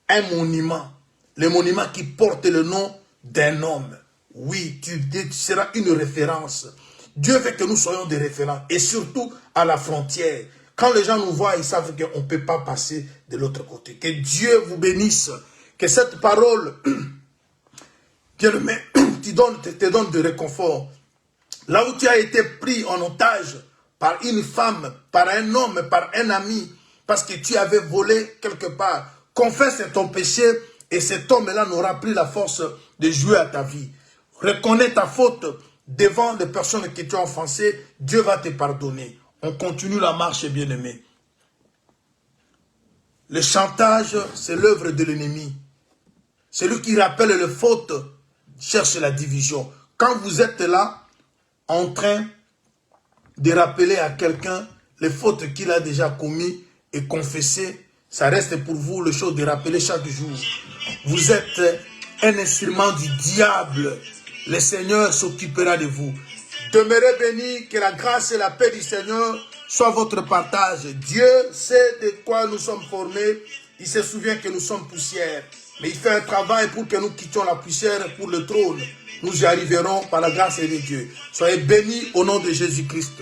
un monument, le monument qui porte le nom d'un homme. Oui, tu seras une référence. Dieu veut que nous soyons des références et surtout à la frontière. Quand les gens nous voient, ils savent qu'on ne peut pas passer de l'autre côté. Que Dieu vous bénisse. Que cette parole te donne de réconfort. Là où tu as été pris en otage par une femme, par un homme, par un ami, parce que tu avais volé quelque part, confesse ton péché et cet homme-là n'aura plus la force de jouer à ta vie. Reconnais ta faute devant les personnes que tu as offensées, Dieu va te pardonner. On continue la marche, bien-aimé. Le chantage, c'est l'œuvre de l'ennemi. Celui qui rappelle les fautes cherche la division. Quand vous êtes là, en train de rappeler à quelqu'un les fautes qu'il a déjà commises et confessées, ça reste pour vous le chose de rappeler chaque jour. Vous êtes un instrument du diable. Le Seigneur s'occupera de vous. Demeurez bénis, que la grâce et la paix du Seigneur soit votre partage. Dieu sait de quoi nous sommes formés. Il se souvient que nous sommes poussière. Mais il fait un travail pour que nous quittions la poussière pour le trône. Nous y arriverons par la grâce de Dieu. Soyez bénis au nom de Jésus-Christ.